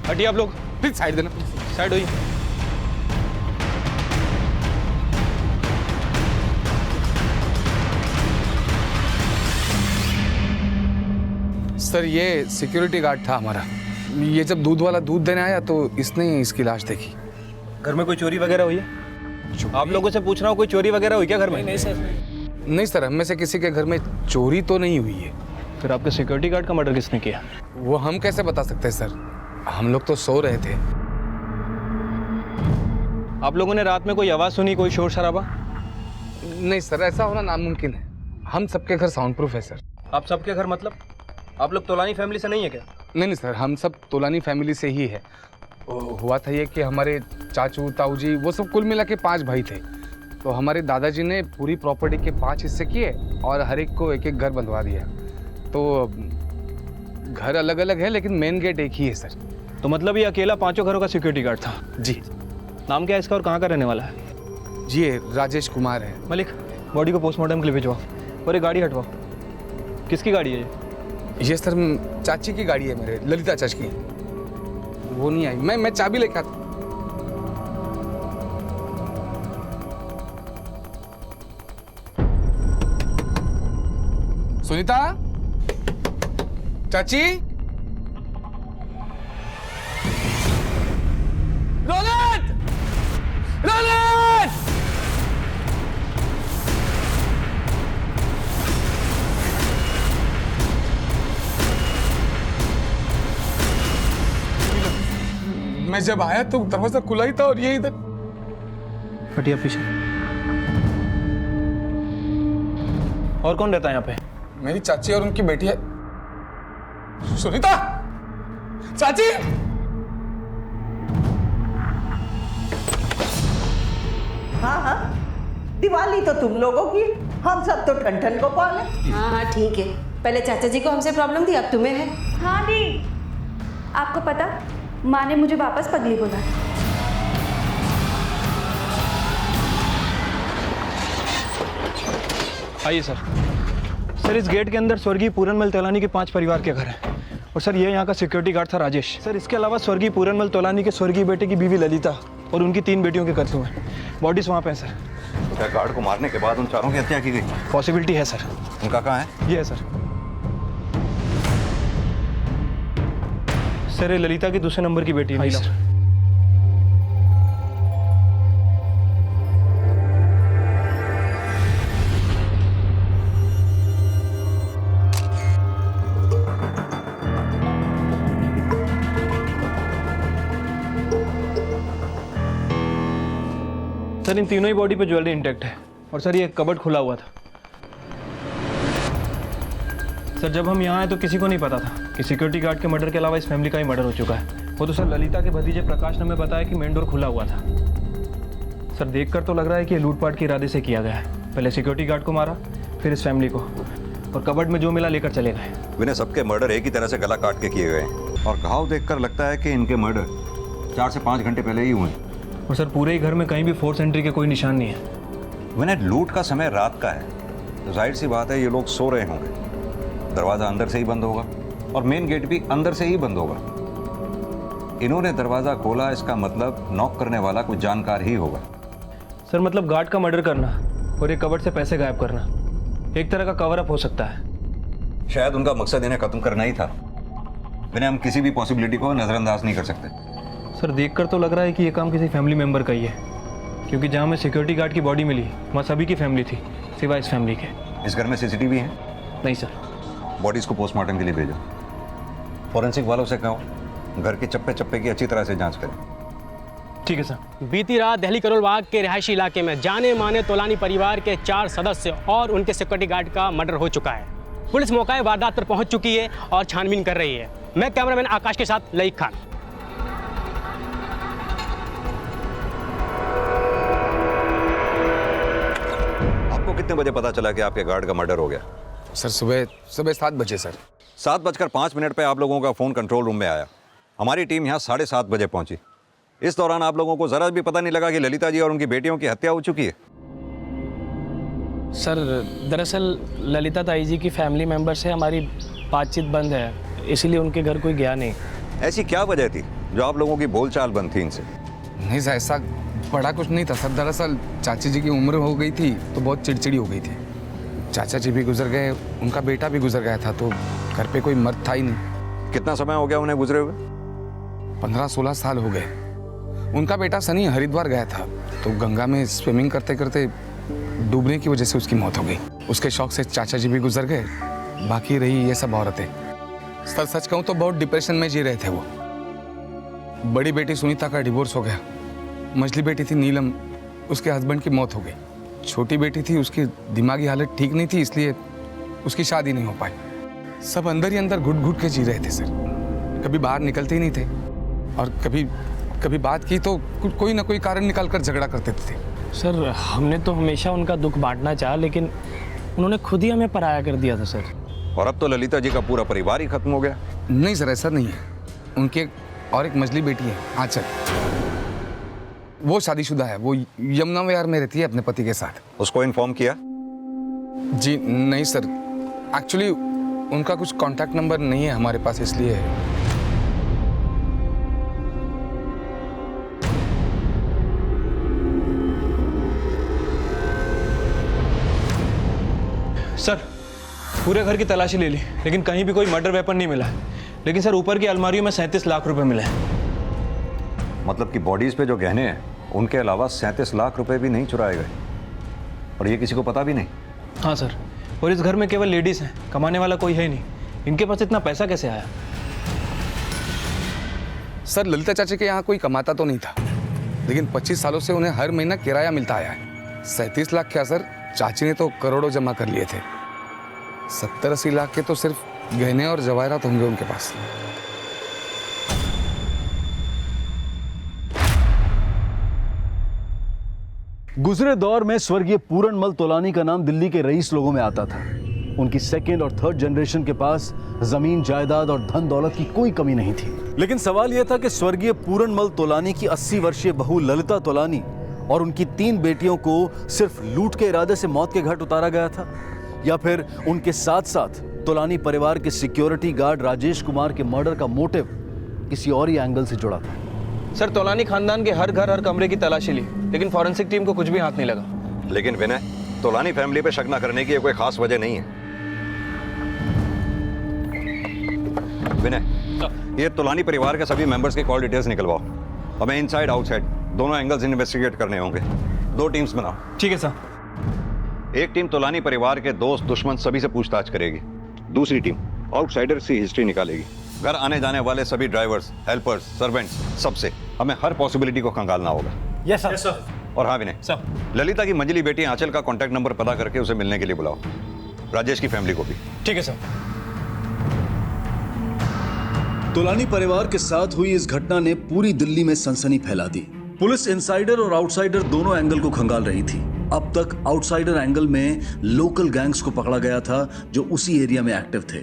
हटिए आप लोग, प्लीज साइड देना, साइड होइए। सर ये सिक्योरिटी गार्ड था हमारा, ये जब दूध वाला दूध देने आया तो इसने इसकी लाश देखी। घर में कोई चोरी वगैरह हुई है? आप लोगों से पूछ रहा हूँ, कोई चोरी वगैरह हुई क्या घर में? नहीं सर, नहीं सर, हम में से किसी के घर में चोरी तो नहीं हुई है। फिर आपके सिक्योरिटी गार्ड का मर्डर किसने किया? वो हम कैसे बता सकते हैं सर, हम लोग तो सो रहे थे। आप लोगों ने रात में कोई आवाज़ सुनी, कोई शोर शराबा? नहीं सर, ऐसा होना नामुमकिन है, हम सबके घर साउंड प्रूफ है सर। आप सबके घर मतलब आप लोग तोलानी फैमिली से नहीं है क्या? नहीं सर, हम सब तोलानी फैमिली से ही है। हुआ था ये कि हमारे चाचू ताऊ जी वो सब कुल मिला के 5 भाई थे, तो हमारे दादाजी ने पूरी प्रॉपर्टी के 5 हिस्से किए और हर एक को एक एक घर बंधवा दिया। तो घर अलग अलग है लेकिन मेन गेट एक ही है सर। तो मतलब ये अकेला 5 घरों का सिक्योरिटी गार्ड था? जी। नाम क्या है इसका और कहाँ का रहने वाला है? जी ये राजेश कुमार है। मलिक, बॉडी को पोस्टमार्टम के लिए भिजवाओ और ये गाड़ी हटवाओ। किसकी गाड़ी है ये सर चाची की गाड़ी है, मेरे ललिता चाची की। वो नहीं आई, मैं चाबी लेके आता। सुनीता चाची, रोनित, रोनित! मैं जब आया तो दरवाजा खुला ही था और ये इधर। हटिया पीछे। और कौन रहता है यहाँ पे? मेरी चाची और उनकी बेटी है। सुनीता, चाची! हाँ हाँ, दिवाली तो तुम लोगों की, हम सब तो ठन को पाले। हाँ हाँ ठीक है, पहले चाचा जी को हमसे प्रॉब्लम थी, अब तुम्हें है। हाँ दी, आपको पता, माँ ने मुझे वापस पगली बोला। आइए सर। सर इस गेट के अंदर स्वर्गीय पूरनमल तोलानी के 5 परिवार के घर हैं और सर ये यहाँ का सिक्योरिटी गार्ड था राजेश। सर इसके अलावा स्वर्गीय पूरनमल तोलानी के स्वर्गीय बेटे की बीवी ललिता और उनकी 3 बेटियों के कत्ल हुए। बॉडीज वहाँ पे हैं सर। तो क्या गार्ड को मारने के बाद उन चारों की हत्या की गई? पॉसिबिलिटी है सर। उनका कहाँ है? ये है सर। सर ये ललिता की दूसरे नंबर की बेटी है सर। सर इन तीनों ही बॉडी पे ज्वेलरी इंटैक्ट है और सर ये कबर्ड खुला हुआ था। सर जब हम यहाँ आए तो किसी को नहीं पता था कि सिक्योरिटी गार्ड के मर्डर के अलावा इस फैमिली का ही मर्डर हो चुका है। वो तो सर ललिता के भतीजे प्रकाश ने हमें बताया कि मेन डोर खुला हुआ था। सर देखकर तो लग रहा है कि ये लूटपाट के इरादे से किया गया है। पहले सिक्योरिटी गार्ड को मारा, फिर इस फैमिली को, और कबर्ड में जो मिला लेकर चले गए। विनय, सबके मर्डर एक ही तरह से गला काट के किए गए हैं और घाव देखकर लगता है कि इनके मर्डर 4 से 5 घंटे पहले ही हुए। और सर पूरे ही घर में कहीं भी फोर्स एंट्री के कोई निशान नहीं है। विनय, लूट का समय रात का है तो जाहिर सी बात है ये लोग सो रहे होंगे। दरवाज़ा अंदर से ही बंद होगा और मेन गेट भी अंदर से ही बंद होगा। इन्होंने दरवाज़ा खोला, इसका मतलब नॉक करने वाला कोई जानकार ही होगा। सर मतलब गार्ड का मर्डर करना और ये कबर्ड से पैसे गायब करना एक तरह का कवर अप हो सकता है। शायद उनका मकसद इन्हें खत्म करना ही था। विनय, हम किसी भी पॉसिबिलिटी को नज़रअंदाज नहीं कर सकते। सर देखकर तो लग रहा है कि ये काम किसी फैमिली मेंबर का ही है, क्योंकि जहाँ हमें सिक्योरिटी गार्ड की बॉडी मिली वहाँ सभी की फैमिली थी सिवाय इस फैमिली के। इस घर में सीसीटीवी है? नहीं सर। बॉडीज को पोस्टमार्टम के लिए भेजो। फॉरेंसिक वालों से कहो घर के चप्पे चप्पे की अच्छी तरह से जांच करें। ठीक है सर। बीती रात दिल्ली करोल बाग के रिहायशी इलाके में जाने माने तोलानी परिवार के 4 सदस्य और उनके सिक्योरिटी गार्ड का मर्डर हो चुका है। पुलिस मौका वारदात पर पहुंच चुकी है और छानबीन कर रही है। मैं कैमरामैन आकाश के साथ लईक खान। आपको कितने बजे पता चला कि आपके गार्ड का मर्डर हो गया? सर सुबह 7 बजे सर। 7:05 पे आप लोगों का फ़ोन कंट्रोल रूम में आया। हमारी टीम यहाँ 7:30 बजे पहुंची। इस दौरान आप लोगों को ज़रा भी पता नहीं लगा कि ललिता जी और उनकी बेटियों की हत्या हो चुकी है? सर दरअसल ललिता ताई जी की फैमिली मेंबर से हमारी बातचीत बंद है, इसीलिए उनके घर कोई गया नहीं। ऐसी क्या वजह थी जो आप लोगों की बोलचाल बंद थी इनसे? नहीं सर, ऐसा बड़ा कुछ नहीं था सर। दरअसल चाची जी की उम्र हो गई थी तो बहुत चिड़चिड़ी हो गई थी। चाचा जी भी गुजर गए, उनका बेटा भी गुजर गया था, तो घर पे कोई मर्द था ही नहीं। कितना समय हो गया उन्हें गुजरे हुए? 15-16 साल हो गए। उनका बेटा सनी हरिद्वार गया था तो गंगा में स्विमिंग करते करते डूबने की वजह से उसकी मौत हो गई। उसके शौक से चाचा जी भी गुजर गए, बाकी रही ये सब औरतें। सच कहूँ तो बहुत डिप्रेशन में जी रहे थे वो। बड़ी बेटी सुनीता का डिवोर्स हो गया। मझली बेटी थी नीलम, उसके हस्बैंड की मौत हो गई। छोटी बेटी थी, उसकी दिमागी हालत ठीक नहीं थी, इसलिए उसकी शादी नहीं हो पाई। सब अंदर ही अंदर घुट घुट के जी रहे थे सर। कभी बाहर निकलते ही नहीं थे और कभी बात की तो कोई ना कोई कारण निकाल कर झगड़ा करते थे। सर हमने तो हमेशा उनका दुख बांटना चाहा, लेकिन उन्होंने खुद ही हमें पराया कर दिया था सर। और अब तो ललिता जी का पूरा परिवार ही खत्म हो गया। नहीं सर, ऐसा नहीं है। उनके और एक मजली बेटी है आंचल। वो शादीशुदा है, वो यमुना विहार में रहती है अपने पति के साथ। उसको इन्फॉर्म किया? जी नहीं सर, एक्चुअली उनका कुछ कांटेक्ट नंबर नहीं है हमारे पास, इसलिए। सर पूरे घर की तलाशी ले ली लेकिन कहीं भी कोई मर्डर वेपन नहीं मिला है। लेकिन सर ऊपर की अलमारियों में 37 लाख रुपए मिले हैं। मतलब कि बॉडीज पे जो गहने हैं उनके अलावा 37 लाख रुपए भी नहीं चुराए गए, और ये किसी को पता भी नहीं? हाँ सर, और इस घर में केवल लेडीज हैं, कमाने वाला कोई है नहीं। इनके पास इतना पैसा कैसे आया? सर ललिता चाची के यहाँ कोई कमाता तो नहीं था, लेकिन 25 सालों से उन्हें हर महीना किराया मिलता आया है। 37 लाख क्या सर, चाची ने तो करोड़ों जमा कर लिए थे। 70-80 लाख के तो सिर्फ गहने और जवाहरात होंगे उनके पास। गुजरे दौर में स्वर्गीय पूरनमल तोलानी का नाम दिल्ली के रईस लोगों में आता था। उनकी सेकेंड और थर्ड जनरेशन के पास जमीन जायदाद और धन दौलत की कोई कमी नहीं थी। लेकिन सवाल यह था कि स्वर्गीय पूरनमल तोलानी की 80 वर्षीय बहू ललिता तोलानी और उनकी 3 बेटियों को सिर्फ लूट के इरादे से मौत के घाट उतारा गया था, या फिर उनके साथ साथ तोलानी परिवार के सिक्योरिटी गार्ड राजेश कुमार के मर्डर का मोटिव किसी और ही एंगल से जुड़ा था। सर तोलानी खानदान के हर घर हर कमरे की तलाशी ली लेकिन फॉरेंसिक टीम को कुछ भी हाथ नहीं लगा। लेकिन विनय, तोलानी फैमिली पे शक न करने की कोई खास वजह नहीं है। विनय, ये तोलानी परिवार के सभी मेंबर्स के कॉल डिटेल्स निकलवाओ। हमें इनसाइड आउटसाइड दोनों एंगल्स इन्वेस्टिगेट करने होंगे। 2 टीम्स बनाओ। ठीक है सर। एक टीम तोलानी परिवार के दोस्त दुश्मन सभी से पूछताछ करेगी, दूसरी टीम आउटसाइडर्स की हिस्ट्री निकालेगी। घर आने जाने वाले सभी ड्राइवर्स, हेल्पर्स, सर्वेंट्स, सबसे हमें हर पॉसिबिलिटी को खंगालना होगा। Yes sir. और हाँ विनय सर, ललिता की मंजली बेटी आंचल का कांटेक्ट नंबर पता करके उसे मिलने के लिए बुलाओ। राजेश की फैमिली को भी। ठीक है सर। तोलानी परिवार के साथ हुई इस घटना ने पूरी दिल्ली में सनसनी फैला दी। पुलिस इनसाइडर और आउटसाइडर दोनों एंगल को खंगाल रही थी। अब तक आउटसाइडर एंगल में लोकल गैंग्स को पकड़ा गया था जो उसी एरिया में एक्टिव थे,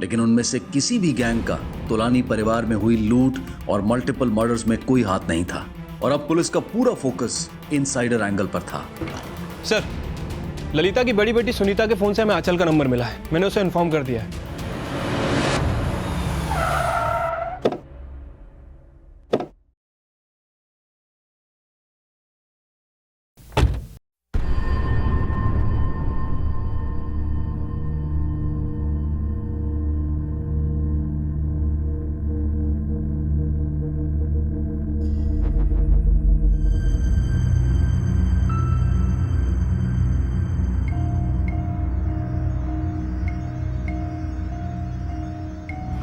लेकिन उनमें से किसी भी गैंग का तोलानी परिवार में हुई लूट और मल्टीपल मर्डर्स में कोई हाथ नहीं था। और अब पुलिस का पूरा फोकस इनसाइडर एंगल पर था। सर ललिता की बड़ी बेटी सुनीता के फोन से हमें आंचल का नंबर मिला है, मैंने उसे इन्फॉर्म कर दिया है।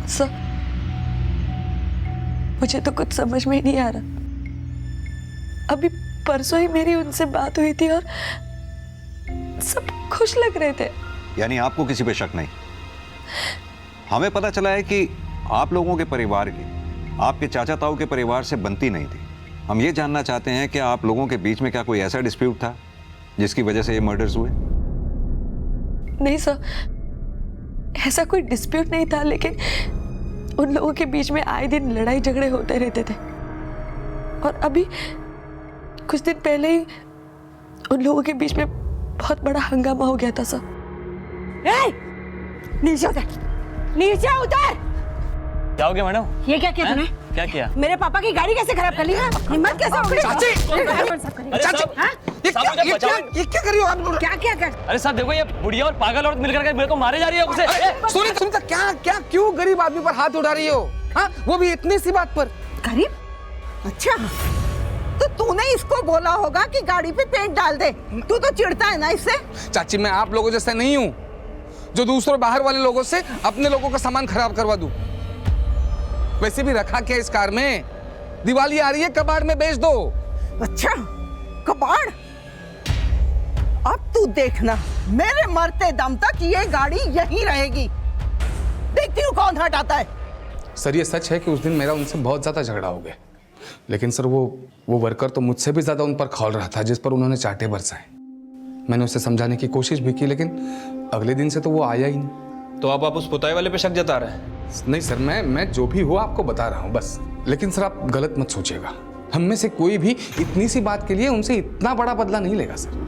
सर मुझे तो कुछ समझ में ही नहीं आ रहा। अभी परसों ही मेरी उनसे बात हुई थी और सब खुश लग रहे थे। यानी आपको किसी पे शक नहीं? हमें पता चला है कि आप लोगों के परिवार की आपके चाचा ताऊ के परिवार से बनती नहीं थी। हम ये जानना चाहते हैं कि आप लोगों के बीच में क्या कोई ऐसा डिस्प्यूट था जिसकी वजह से ये मर्डर्स हुए? नहीं सर, ऐसा कोई डिस्प्यूट नहीं था, लेकिन उन लोगों के बीच में आए दिन लड़ाई झगड़े होते रहते थे। और अभी कुछ दिन पहले ही उन लोगों के बीच में बहुत बड़ा हंगामा हो गया था सर। नीचे उतर, नीचे उतर। क्या हो गया मैडम? ये क्या किया तूने? क्या किया? मेरे पापा की गाड़ी कैसे खराब कर ली है? हिम्मत कैसे हो गई? चाची! ये क्या कर रही हो आप? क्या कर? अरे साहब देखो, ये बुढ़िया और पागल औरत मिलकर के मेरे को मारे जा रही है उसे। सुनीता क्या क्यों गरीब आदमी पर हाथ उठा रही हो? हाँ, वो भी इतनी सी बात पर। गरीब? अच्छा, तो तूने इसको बोला होगा कि गाड़ी पे पेंट डाल दे। तू तो चिढ़ता है ना इससे? चाची मैं आप लोगों जैसे नहीं हूँ जो दूसरों बाहर वाले लोगों से अपने लोगों का सामान खराब करवा दूं। वैसे भी रखा क्या इस कार में? दिवाली आ रही है, कबाड़ में बेच दो। अच्छा, कबाड़? अब तू देखना, मेरे मरते दम तक ये गाड़ी यहीं रहेगी। देखती हूँ कौन हटाता है। सर ये सच है कि उस दिन मेरा उनसे बहुत ज्यादा झगड़ा हो गया, लेकिन सर वो वर्कर तो मुझसे भी ज्यादा उन पर खौल रहा था, जिस पर उन्होंने चांटे बरसाए। मैंने उसे समझाने की कोशिश भी की, लेकिन अगले दिन से तो वो आया ही नहीं। तो अब आप उस पुताई वाले पे शक जता रहे हैं? नहीं सर, मैं जो भी हुआ आपको बता रहा हूँ बस। लेकिन सर आप गलत मत सोचिएगा, हम में से कोई भी इतनी सी बात के लिए उनसे इतना बड़ा बदला नहीं लेगा सर।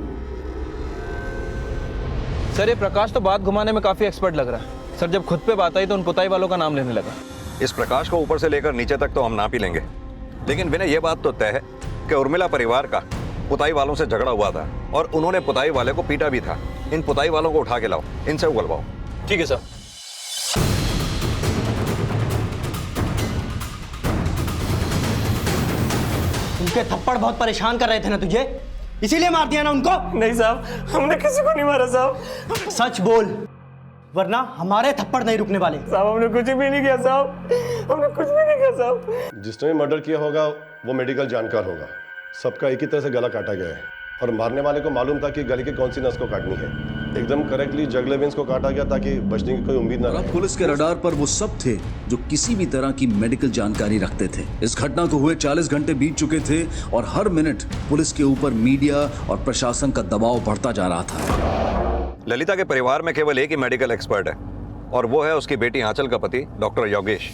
सर ये प्रकाश तो बात घुमाने में काफी एक्सपर्ट लग रहा है। सर जब खुद पे बात आई तो उन पुताई वालों का नाम लेने लगा। इस प्रकाश को ऊपर से लेकर नीचे तक तो हम नाप ही लेंगे, लेकिन विनय ये बात तो तय है कि उर्मिला परिवार का पुताई वालों से झगड़ा हुआ था और उन्होंने पुताई वाले को पीटा भी था। इन पुताई वालों को उठा के लाओ, इनसे उगलवाओ। ठीक है सर। उनके थप्पड़ बहुत परेशान कर रहे थे ना तुझे, इसीलिए मार दिया ना उनको? नहीं साहब, हमने किसी को नहीं मारा साहब। सच बोल, वरना हमारे थप्पड़ नहीं रुकने वाले। साहब हमने कुछ भी नहीं किया साहब, हमने कुछ भी नहीं किया साहब। जिसने भी मर्डर किया होगा वो मेडिकल जानकार होगा। सबका एक ही तरह से गला काटा गया है और मारने वाले को मालूम था कि गले की कौन सी नस को काटनी है। एकदम करेक्टली जगले वेंस को काटा गया ताकि बचने की कोई उम्मीद न रहे। पुलिस के रडार पर वो सब थे जो किसी भी तरह की मेडिकल जानकारी रखते थे। इस घटना को हुए 40 घंटे बीत चुके थे और हर मिनट पुलिस के ऊपर मीडिया और प्रशासन का दबाव बढ़ता जा रहा था। ललिता के परिवार में केवल एक ही मेडिकल एक्सपर्ट है और वो है उसकी बेटी आंचल का पति डॉक्टर योगेश।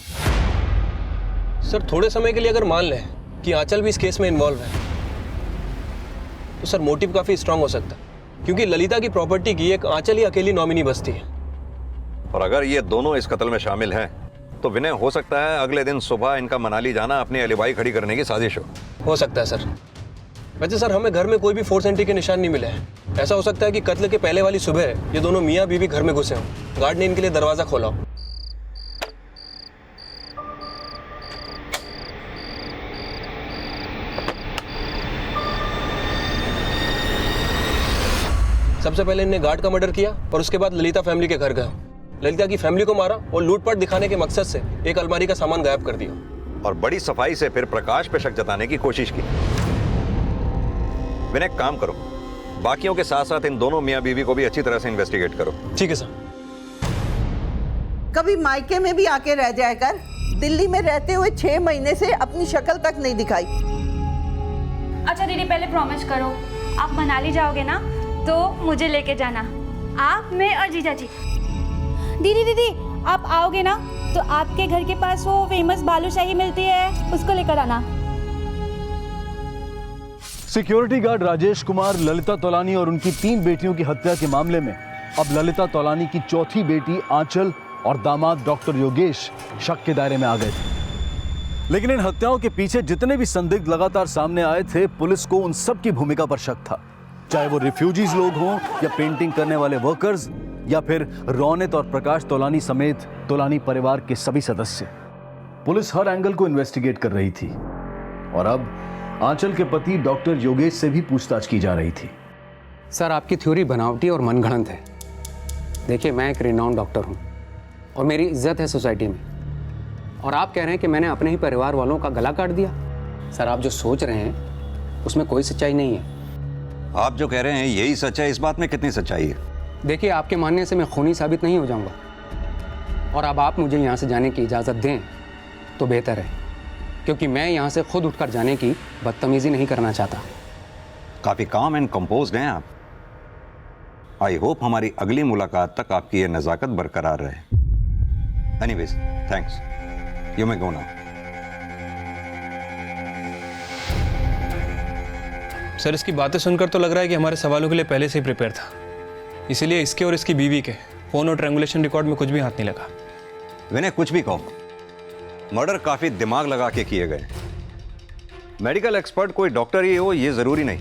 सर थोड़े समय के लिए अगर मान लें कि आंचल भी इस केस में इन्वॉल्व है तो सर मोटिव काफी स्ट्रांग हो सकता है, क्योंकि ललिता की प्रॉपर्टी की एक आंचल ही अकेली नॉमिनी बचती है। और अगर ये दोनों इस कत्ल में शामिल हैं तो विनय हो सकता है अगले दिन सुबह इनका मनाली जाना अपनी एलिबाई खड़ी करने की साजिश हो सकता है सर। वैसे सर हमें घर में कोई भी फोर्स एंट्री के निशान नहीं मिले हैं। ऐसा हो सकता है कि कत्ल के पहले वाली सुबह ये दोनों मियाँ बीवी घर में घुसे हों, गार्ड ने इनके लिए दरवाजा खोला हो। सबसे पहले इन्हें गार्ड का मर्डर किया और उसके बाद ललिता फैमिली के घर गए। ललिता की फैमिली को मारा और लूटपाट दिखाने के मकसद से एक अलमारी का सामान गायब कर दिया और बड़ी सफाई से फिर प्रकाश पे शक जताने की कोशिश की। विनय काम करो, बाकियों के साथ साथ इन दोनों मियाँ बीवी को भी अच्छी तरह से इन्वेस्टिगेट करो। ठीक है सर। कभी मायके में भी आके रह जाया कर। दिल्ली में रहते हुए 6 महीने से अपनी शक्ल तक नहीं दिखाई। अच्छा दीदी पहले प्रॉमिस करो, आप मनाली जाओगे ना तो मुझे लेके जाना, आप, मैं और जीजा जी। दीदी दीदी आप आओगे ना तो आपके घर के पास वो फेमस बालूशाही मिलती है, उसको लेकर आना। सिक्योरिटी गार्ड राजेश कुमार ललिता तोलानी और उनकी 3 बेटियों की हत्या के मामले में अब ललिता तोलानी की चौथी बेटी आंचल और दामाद डॉक्टर योगेश शक के दायरे में आ गए थे। लेकिन इन हत्याओं के पीछे जितने भी संदिग्ध लगातार सामने आए थे, पुलिस को उन सब की भूमिका पर शक था। चाहे वो रिफ्यूजीज लोग हों या पेंटिंग करने वाले वर्कर्स या फिर रौनक और प्रकाश तोलानी समेत तोलानी परिवार के सभी सदस्य। पुलिस हर एंगल को इन्वेस्टिगेट कर रही थी और अब आंचल के पति डॉक्टर योगेश से भी पूछताछ की जा रही थी। सर आपकी थ्योरी बनावटी और मनगढ़ंत है। देखिए मैं एक रिनाउंड डॉक्टर हूँ और मेरी इज्जत है सोसाइटी में, और आप कह रहे हैं कि मैंने अपने ही परिवार वालों का गला काट दिया। सर आप जो सोच रहे हैं उसमें कोई सच्चाई नहीं है। आप जो कह रहे हैं यही सच है, इस बात में कितनी सच्चाई है? देखिए आपके मानने से मैं खूनी साबित नहीं हो जाऊंगा, और अब आप मुझे यहाँ से जाने की इजाज़त दें तो बेहतर है, क्योंकि मैं यहाँ से खुद उठकर जाने की बदतमीजी नहीं करना चाहता। काफ़ी काम एंड कंपोज्ड हैं आप। आई होप हमारी अगली मुलाकात तक आपकी ये नज़ाकत बरकरार रहे। Anyways thanks, you may go now. Sir इसकी बातें सुनकर तो लग रहा है कि हमारे सवालों के लिए पहले से ही प्रिपेयर था, इसीलिए इसके और इसकी बीवी के फोन और ट्रायंगुलेशन रिकॉर्ड में कुछ भी हाथ नहीं लगा। विनय कुछ भी कहो, मर्डर काफी दिमाग लगा के किए गए। मेडिकल एक्सपर्ट कोई डॉक्टर ही हो ये जरूरी नहीं,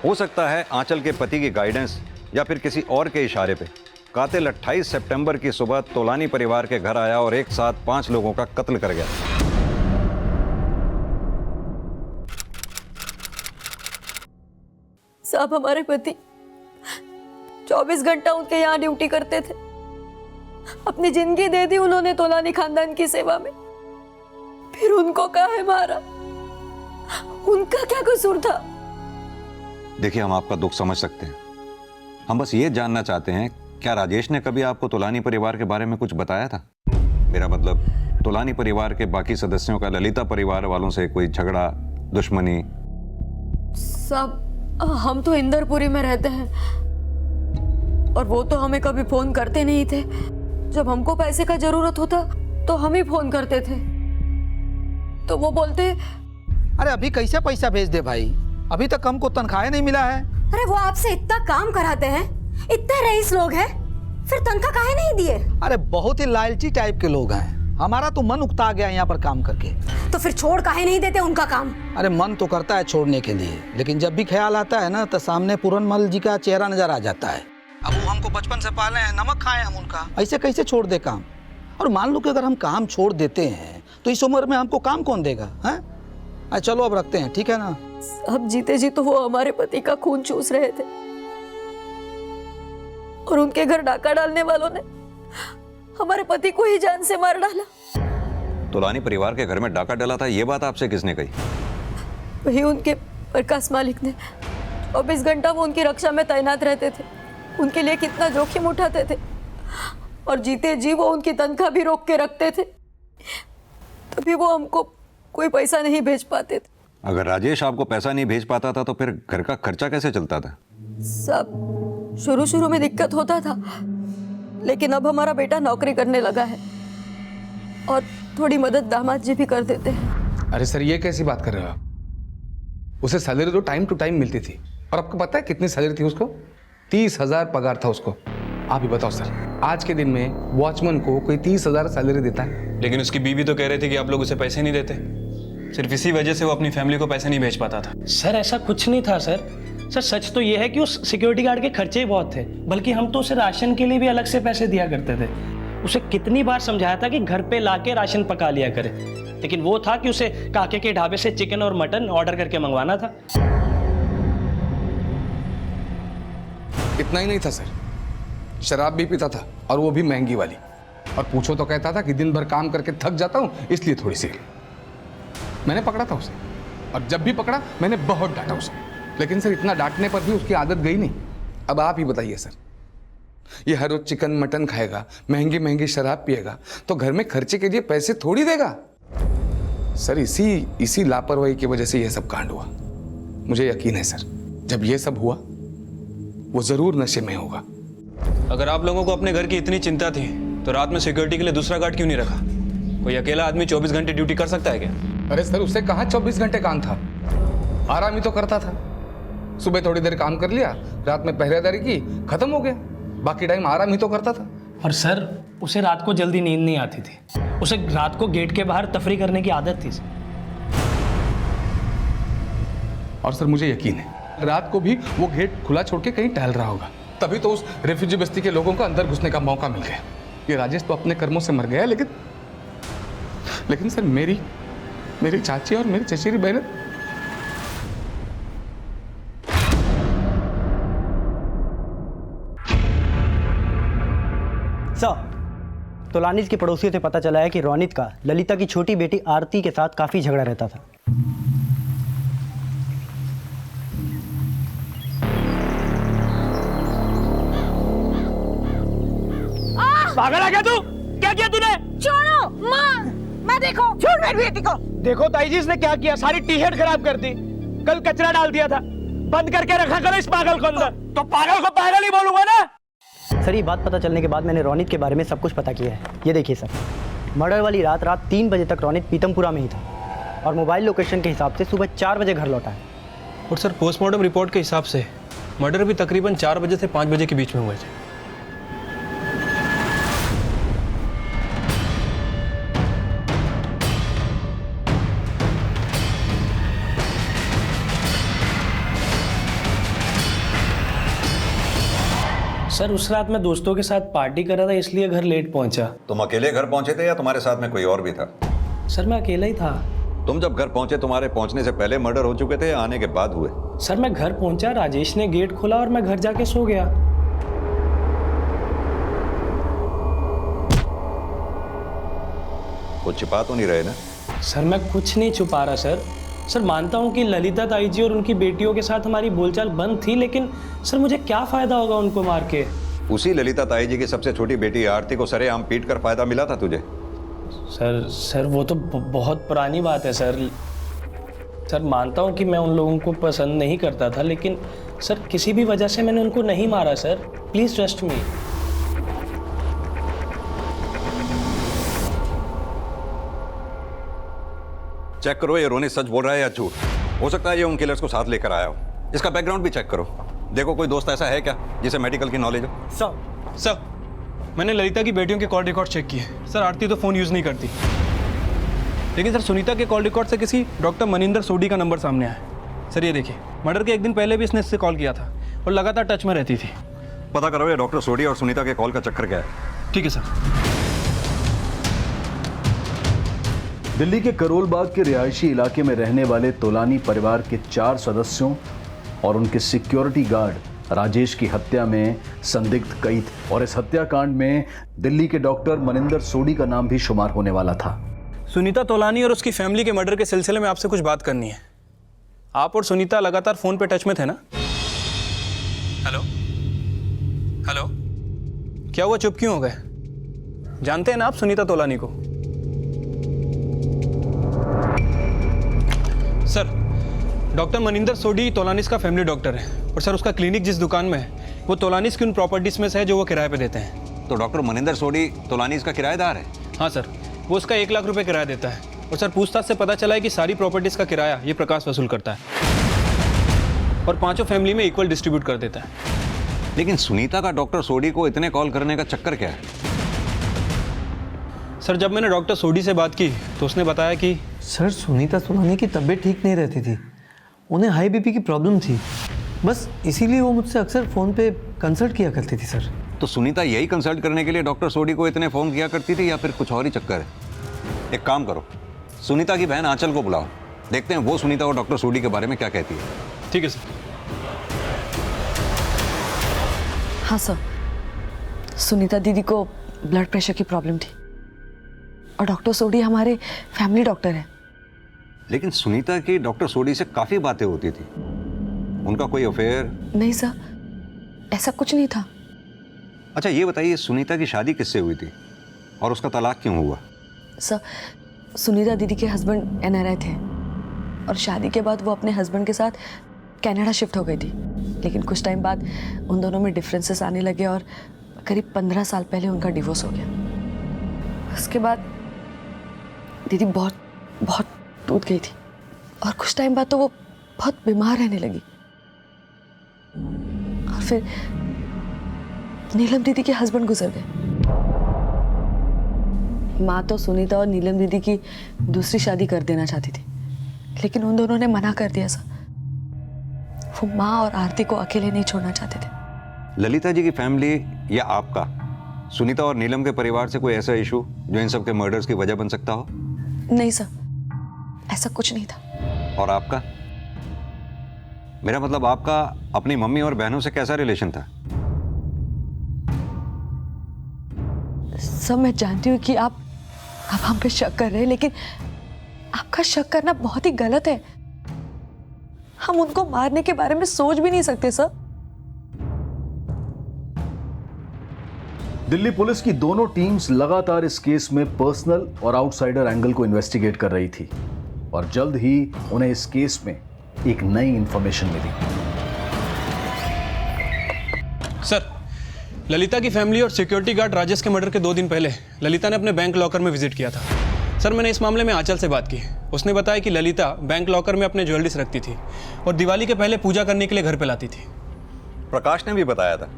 हो सकता है आंचल के पति की गाइडेंस या फिर किसी और के इशारे पे कातिल 28 सितंबर की सुबह तोलानी परिवार के घर आया और एक साथ 5 लोगों का कत्ल कर गया। साहब हमारे पति 24 घंटा उनके यहाँ ड्यूटी करते थे, अपनी जिंदगी दे दी उन्होंने तोलानी खानदान की सेवा में, फिर उनको काहे मारा? उनका क्या कसूर था? देखिए हम आपका दुख समझ सकते हैं, हम बस ये जानना चाहते हैं क्या राजेश ने कभी आपको तोलानी परिवार के बारे में कुछ बताया था? मेरा मतलब तोलानी परिवार के बाकी सदस्यों का ललिता परिवार वालों से कोई झगड़ा, दुश्मनी? साहब हम तो इंदरपुरी में रहते हैं और वो तो हमें कभी फोन करते नहीं थे। जब हमको पैसे का जरूरत होता तो हम ही फोन करते थे, तो वो बोलते अरे अभी कैसे पैसा भेज दे भाई, अभी तक हमको तनख्वाह नहीं मिला है। अरे वो आपसे इतना काम कराते हैं, इतने रईस लोग हैं, फिर तनख्वाह काहे नहीं दिए? अरे बहुत ही लालची टाइप के लोग हैं, हमारा तो मन उकता गया यहाँ पर काम करके। तो फिर छोड़ काहे नहीं देते उनका काम? अरे मन तो करता है छोड़ने के लिए, लेकिन जब भी ख्याल आता है ना तो सामने पूरनमल जी का चेहरा नजर आ जाता है। अब वो हमको बचपन से पाले हैं, नमक खाए हम उनका, ऐसे कैसे छोड़ दे काम? और मान लो कि अगर हम काम छोड़ देते हैं तो इस उम्र में हमको काम कौन देगा? हैं? चलो अब रखते हैं, ठीक है ना? अब जीते जी तो वो हमारे पति का खून चूस रहे थे और उनके घर डाका डालने वालों ने हमारे पति को ही जान से मार डाला। तोलानी परिवार के घर में डाका डाला था, ये बात आपसे किसने कही? वही उनके प्रकाश मालिक ने। 24 घंटा वो उनकी रक्षा में तैनात रहते थे, उनके लिए कितना जोखिम उठाते थे, और जीते जी वो उनकी तनख्वाह भी रोक के रखते थे, तभी वो हमको कोई पैसा नहीं भेज पाते थे। अगर राजेश आपको पैसा नहीं भेज पाता था तो फिर घर का खर्चा कैसे चलता था? सब शुरू में दिक्कत होता था, लेकिन अब हमारा बेटा नौकरी करने लगा है और थोड़ी मदद दामाद जी भी कर देते हैं। अरे सर, ये कैसी बात कर रहे हो आप? उसे सैलरी तो टाइम टू टाइम मिलती थी, और आपको पता है कितनी सैलरी थी उसको? 30,000 पगार था उसको। आप ही बताओ सर, आज के दिन में वॉचमैन को कोई 30,000 सैलरी देता है? लेकिन उसकी बीवी तो कह रही थी कि आप लोग उसे पैसे नहीं देते, सिर्फ इसी वजह से वो अपनी फैमिली को पैसे नहीं भेज पाता था। सर ऐसा कुछ नहीं था सर। सच तो ये है कि उस सिक्योरिटी गार्ड के खर्चे ही बहुत थे, बल्कि हम तो उसे राशन के लिए भी अलग से पैसे दिया करते थे। उसे कितनी बार समझाया था कि घर पे लाके राशन पका लिया करे, लेकिन वो था कि उसे काके के ढाबे से चिकन और मटन ऑर्डर करके मंगवाना था। इतना ही नहीं था सर, शराब भी पीता था, और वो भी महंगी वाली। और पूछो तो कहता था कि दिन भर काम करके थक जाता हूँ, इसलिए थोड़ी सी। मैंने पकड़ा था उसे, और जब भी पकड़ा मैंने बहुत डांटा उसे, लेकिन सर इतना डांटने पर भी उसकी आदत गई नहीं। अब आप ही बताइए सर, ये हर रोज चिकन मटन खाएगा, महंगी महंगी शराब पिएगा, तो घर में खर्चे के लिए पैसे थोड़ी देगा? सर इसी लापरवाही की वजह से यह सब कांड हुआ। मुझे यकीन है सर, जब ये सब हुआ वो जरूर नशे में होगा। अगर आप लोगों को अपने घर की इतनी चिंता थी तो रात में सिक्योरिटी के लिए दूसरा गार्ड क्यों नहीं रखा? कोई अकेला आदमी 24 घंटे ड्यूटी कर सकता है क्या? अरे सर, उसे कहाँ 24 घंटे काम था, आराम ही तो करता था। सुबह थोड़ी देर काम कर लिया, रात में पहरेदारी की, खत्म हो गया, बाकी टाइम आराम ही तो करता था। और सर उसे रात को जल्दी नींद नहीं आती थी, उसे रात को गेट के बाहर तफरी करने की आदत थी। और सर मुझे यकीन है रात को भी वो गेट खुला छोड़ के कहीं टहल रहा होगा, तभी तो उस रेफ्यूजी बस्ती के लोगों को अंदर घुसने का मौका मिल गया। ये राजेश तो अपने कर्मों से मर गया, लेकिन सर मेरी चाची और मेरी चचेरी बहन। तोलानी की पड़ोसियों से पता चला है कि रोनित का ललिता की छोटी बेटी आरती के साथ काफी झगड़ा रहता था। पागल आ गया तू? क्या किया तूने? छोड़ो माँ, मैं देखो। छोड़ मेरी बेटी को। देखो ताई जी इसने क्या किया, सारी टी शर्ट खराब कर दी, कल कचरा डाल दिया था, बंद करके रखा करो इस पागल को अंदर। तो पागल को पागल ही बोलूंगा ना। सर ये बात पता चलने के बाद मैंने रोनित के बारे में सब कुछ पता किया है। ये देखिए सर, मर्डर वाली रात 3 बजे तक रोनित पीतमपुरा में ही था, और मोबाइल लोकेशन के हिसाब से सुबह 4 बजे घर लौटा है। और सर पोस्टमार्टम रिपोर्ट के हिसाब से मर्डर भी तकरीबन 4 बजे से 5 बजे के बीच में हुए थे। सर उस रात मैं दोस्तों के साथ पार्टी कर रहा था, इसलिए घर लेट पहुंचा। तुम अकेले घर पहुंचे थे या तुम्हारे साथ में कोई और भी था? सर मैं अकेला ही था। तुम जब घर पहुंचे तुम्हारे पहुंचने से पहले मर्डर हो चुके थे या आने के बाद हुए? सर मैं घर पहुंचा, राजेश ने गेट खोला और मैं घर जाके सो गया। कुछ छिपा तो नहीं रहे ना? सर मैं कुछ नहीं छुपा रहा सर। सर मानता हूँ कि ललिता ताई जी और उनकी बेटियों के साथ हमारी बोलचाल बंद थी, लेकिन सर मुझे क्या फायदा होगा उनको मार के? उसी ललिता ताई जी की सबसे छोटी बेटी आरती को सरेआम पीट कर फायदा मिला था तुझे? सर वो तो बहुत पुरानी बात है सर। सर मानता हूँ कि मैं उन लोगों को पसंद नहीं करता था, लेकिन सर किसी भी वजह से मैंने उनको नहीं मारा sir. Please trust me. Check करो ये रोनी सच बोल रहा है या झूठ। हो सकता है ये उन किलर्स को साथ लेकर आया हो। इसका बैकग्राउंड भी चेक करो, देखो कोई दोस्त ऐसा है क्या जिसे मेडिकल की नॉलेज हो। सर मैंने ललिता की बेटियों के कॉल रिकॉर्ड चेक किए सर। आरती तो फ़ोन यूज़ नहीं करती, लेकिन सर सुनीता के कॉल रिकॉर्ड से किसी डॉक्टर मनिंदर सोडी का नंबर सामने आया। सर ये देखिए, मर्डर के एक दिन पहले भी इसने इससे कॉल किया था और लगातार टच में रहती थी। पता करो ये डॉक्टर सोडी और सुनीता के कॉल का चक्कर क्या है। ठीक है सर। दिल्ली के करोल बाग के रिहायशी इलाके में रहने वाले तोलानी परिवार के 4 सदस्यों और उनके सिक्योरिटी गार्ड राजेश की हत्या में संदिग्ध कई थे और इस हत्याकांड में दिल्ली के डॉक्टर मनिंदर सोडी का नाम भी शुमार होने वाला था। सुनीता तोलानी और उसकी फैमिली के मर्डर के सिलसिले में आपसे कुछ बात करनी है। आप और सुनीता लगातार फ़ोन पे टच में थे ना? हेलो हेलो, क्या हुआ, चुप क्यों हो गए? जानते हैं ना आप सुनीता तोलानी को? सर, डॉक्टर मनिंदर सोडी तोलानीस का फैमिली डॉक्टर है और सर उसका क्लिनिक जिस दुकान में है वो तोलानीस की उन प्रॉपर्टीज में से है जो वो किराए पे देते हैं। तो डॉक्टर मनिंदर सोडी तोलानीस का किराएदार है? हाँ सर, वो उसका 1 लाख रुपए किराया देता है और सर पूछताछ से पता चला है कि सारी प्रॉपर्टीज का किराया ये प्रकाश वसूल करता है और 5 फैमिली में इक्वल डिस्ट्रीब्यूट कर देता है। लेकिन सुनीता का डॉक्टर सोडी को इतने कॉल करने का चक्कर क्या है? सर जब मैंने डॉक्टर सोडी से बात की तो उसने बताया कि सर सुनीता तोलानी की तबीयत ठीक नहीं रहती थी, उन्हें हाई बीपी की प्रॉब्लम थी, बस इसीलिए वो मुझसे अक्सर फ़ोन पे कंसल्ट किया करती थी। सर तो सुनीता यही कंसल्ट करने के लिए डॉक्टर सोडी को इतने फ़ोन किया करती थी या फिर कुछ और ही चक्कर है? एक काम करो, सुनीता की बहन आंचल को बुलाओ, देखते हैं वो सुनीता और डॉक्टर सोडी के बारे में क्या कहती है। ठीक है सर। हाँ सर, सुनीता दीदी को ब्लड प्रेशर की प्रॉब्लम थी और डॉक्टर सोडी हमारे फैमिली डॉक्टर है। लेकिन सुनीता की डॉक्टर सोडी से काफ़ी बातें होती थी, उनका कोई अफेयर? नहीं सर, ऐसा कुछ नहीं था। अच्छा ये बताइए, सुनीता की शादी किससे हुई थी और उसका तलाक क्यों हुआ? सर सुनीता दीदी के हस्बैंड NRI थे और शादी के बाद वो अपने हस्बैंड के साथ कनाडा शिफ्ट हो गई थी, लेकिन कुछ टाइम बाद उन दोनों में डिफरेंसेस आने लगे और करीब 15 साल पहले उनका डिवोर्स हो गया। उसके बाद दीदी बहुत टूट गई थी और कुछ टाइम बाद तो वो बहुत बीमार रहने लगी और फिर नीलम दीदी के हस्बैंड गुजर गए। माँ तो सुनीता और नीलम दीदी की दूसरी शादी कर देना चाहती थी, लेकिन उन दोनों ने मना कर दिया सर। वो माँ और आरती को अकेले नहीं छोड़ना चाहते थे। ललिता जी की फैमिली या आपका सुनीता और नीलम के परिवार से कोई ऐसा इशू जो इन सब के मर्डर्स की वजह बन सकता हो? नहीं सर, ऐसा कुछ नहीं था। और आपका? मेरा मतलब आपका अपनी मम्मी और बहनों से कैसा रिलेशन था? सब मैं जानती हूँ कि आप हम पे शक कर रहे हैं, लेकिन आपका शक करना बहुत ही गलत है। हम उनको मारने के बारे में सोच भी नहीं सकते सर। दिल्ली पुलिस की दोनों टीम्स लगातार इस केस में पर्सनल और आउटसाइडर एंगल को इन्वेस्टिगेट कर रही थी और जल्द ही उन्हें इस केस में एक नई इंफॉर्मेशन मिली। सर, ललिता की फैमिली और सिक्योरिटी गार्ड राजेश के मर्डर के 2 दिन पहले ललिता ने अपने बैंक लॉकर में विजिट किया था। सर मैंने इस मामले में आंचल से बात की, उसने बताया कि ललिता बैंक लॉकर में अपने ज्वेलरीज रखती थी और दिवाली के पहले पूजा करने के लिए घर पे लाती थी। प्रकाश ने भी बताया था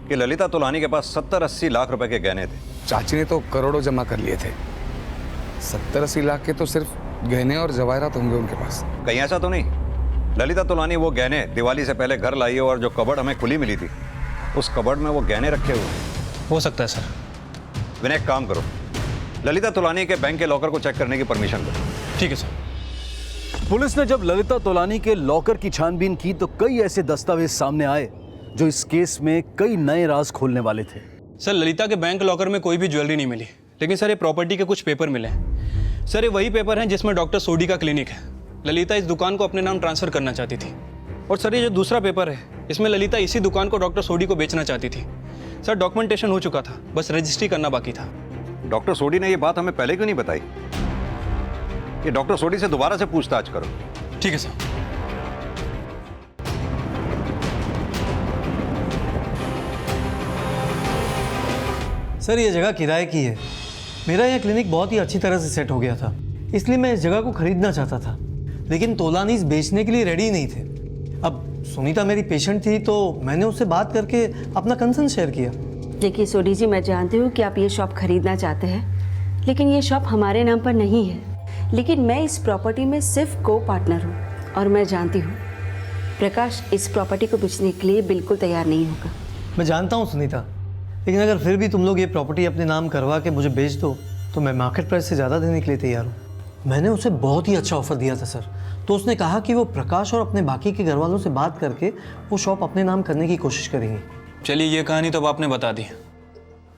कि ललिता तोलानी के पास 70-80 लाख रुपए के गहने थे। चाची ने तो करोड़ों जमा कर लिए थे, 70-80 लाख के तो सिर्फ गहने और जवाहरात होंगे उनके पास। कहीं ऐसा तो नहीं ललिता तोलानी वो गहने दिवाली से पहले घर लाई हो और जो कबर्ड हमें खुली मिली थी उस कबर्ड में वो गहने रखे हुए? हो सकता है सर। विनय एक काम करो, ललिता तोलानी के बैंक के लॉकर को चेक करने की परमिशन दो। ठीक है सर। पुलिस ने जब ललिता तोलानी के लॉकर की छानबीन की तो कई ऐसे दस्तावेज सामने आए जो इस केस में कई नए राज खोलने वाले थे। सर ललिता के बैंक लॉकर में कोई भी ज्वेलरी नहीं मिली, लेकिन सर ये प्रॉपर्टी के कुछ पेपर मिले हैं। सर ये वही पेपर हैं जिसमें डॉक्टर सोडी का क्लिनिक है। ललिता इस दुकान को अपने नाम ट्रांसफर करना चाहती थी और सर ये जो दूसरा पेपर है इसमें ललिता इसी दुकान को डॉक्टर सोडी को बेचना चाहती थी। सर डॉक्यूमेंटेशन हो चुका था, बस रजिस्ट्री करना बाकी था। डॉक्टर सोडी ने ये बात हमें पहले क्यों नहीं बताई? ये डॉक्टर सोडी से दोबारा से पूछताछ करो। ठीक है सर। सर ये जगह किराए की है, मेरा यहाँ क्लिनिक बहुत ही अच्छी तरह से सेट हो गया था, इसलिए मैं इस जगह को खरीदना चाहता था, लेकिन तोलानीस बेचने के लिए रेडी नहीं थे। अब सुनीता मेरी पेशेंट थी तो मैंने उससे बात करके अपना कंसर्न शेयर किया। देखिए सोडी जी, मैं जानती हूँ कि आप ये शॉप खरीदना चाहते हैं, लेकिन ये शॉप हमारे नाम पर नहीं है। लेकिन मैं इस प्रॉपर्टी में सिर्फ को पार्टनर हूँ और मैं जानती हूँ प्रकाश इस प्रॉपर्टी को बेचने के लिए बिल्कुल तैयार नहीं होगा। मैं जानता हूँ सुनीता, लेकिन अगर फिर भी तुम लोग ये प्रॉपर्टी अपने नाम करवा के मुझे बेच दो तो मैं मार्केट प्राइस से ज़्यादा देने के लिए तैयार हूँ। मैंने उसे बहुत ही अच्छा ऑफर दिया था सर, तो उसने कहा कि वो प्रकाश और अपने बाकी के घर वालों से बात करके वो शॉप अपने नाम करने की कोशिश करेंगे। चलिए ये कहानी तो अब आपने बता दी,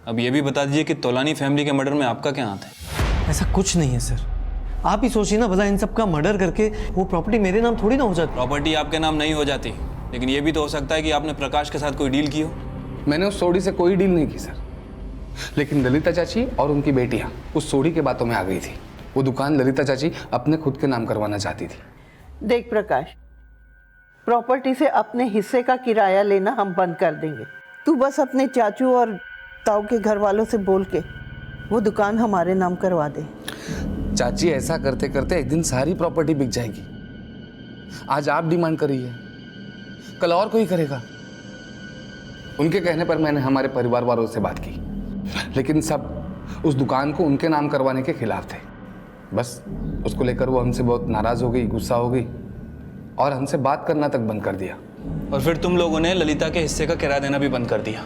अब ये भी बता दीजिए कि तोलानी फैमिली के मर्डर में आपका क्या हाथ है? ऐसा कुछ नहीं है सर, आप ही सोचिए ना, भला इन सब का मर्डर करके वो प्रॉपर्टी मेरे नाम थोड़ी ना हो जाती। प्रॉपर्टी आपके नाम नहीं हो जाती, लेकिन ये भी तो हो सकता है कि आपने प्रकाश के साथ कोई डील की हो। मैंने उस सोडी से कोई डील नहीं की सर, लेकिन ललिता चाची और उनकी बेटियां उस सोडी के बातों में आ गई थी। वो दुकान ललिता चाची अपने खुद के नाम करवाना चाहती थी। देख प्रकाश, प्रॉपर्टी से अपने हिस्से का किराया लेना हम बंद कर देंगे। तू बस अपने चाचू और ताऊ के घर वालों से बोल के वो दुकान हमारे नाम करवा दे। चाची ऐसा करते करते एक दिन सारी प्रॉपर्टी बिक जाएगी। आज आप डिमांड कर रही है, कल और कोई करेगा। उनके कहने पर मैंने हमारे परिवार वालों से बात की, लेकिन सब उस दुकान को उनके नाम करवाने के खिलाफ थे। बस उसको लेकर वो हमसे बहुत नाराज हो गई, गुस्सा हो गई और हमसे बात करना तक बंद कर दिया। और फिर तुम लोगों ने ललिता के हिस्से का किराया देना भी बंद कर दिया,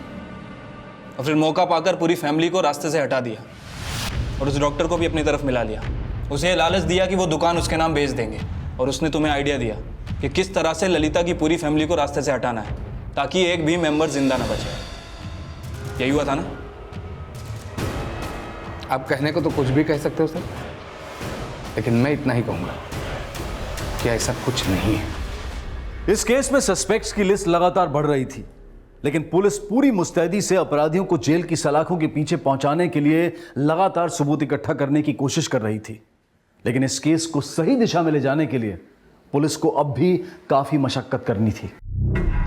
और फिर मौका पाकर पूरी फैमिली को रास्ते से हटा दिया और उस डॉक्टर को भी अपनी तरफ मिला लिया। उसे लालच दिया कि वो दुकान उसके नाम बेच देंगे, और उसने तुम्हें आइडिया दिया कि किस तरह से ललिता की पूरी फैमिली को रास्ते से हटाना है ताकि एक भी मेंबर जिंदा ना बचे। यही हुआ था ना? आप कहने को तो कुछ भी कह सकते हो सर, लेकिन मैं इतना ही कहूंगा कि ऐसा कुछ नहीं है। इस केस में सस्पेक्ट्स की लिस्ट लगातार बढ़ रही थी, लेकिन पुलिस पूरी मुस्तैदी से अपराधियों को जेल की सलाखों के पीछे पहुंचाने के लिए लगातार सबूत इकट्ठा करने की कोशिश कर रही थी। लेकिन इस केस को सही दिशा में ले जाने के लिए पुलिस को अब भी काफी मशक्कत करनी थी।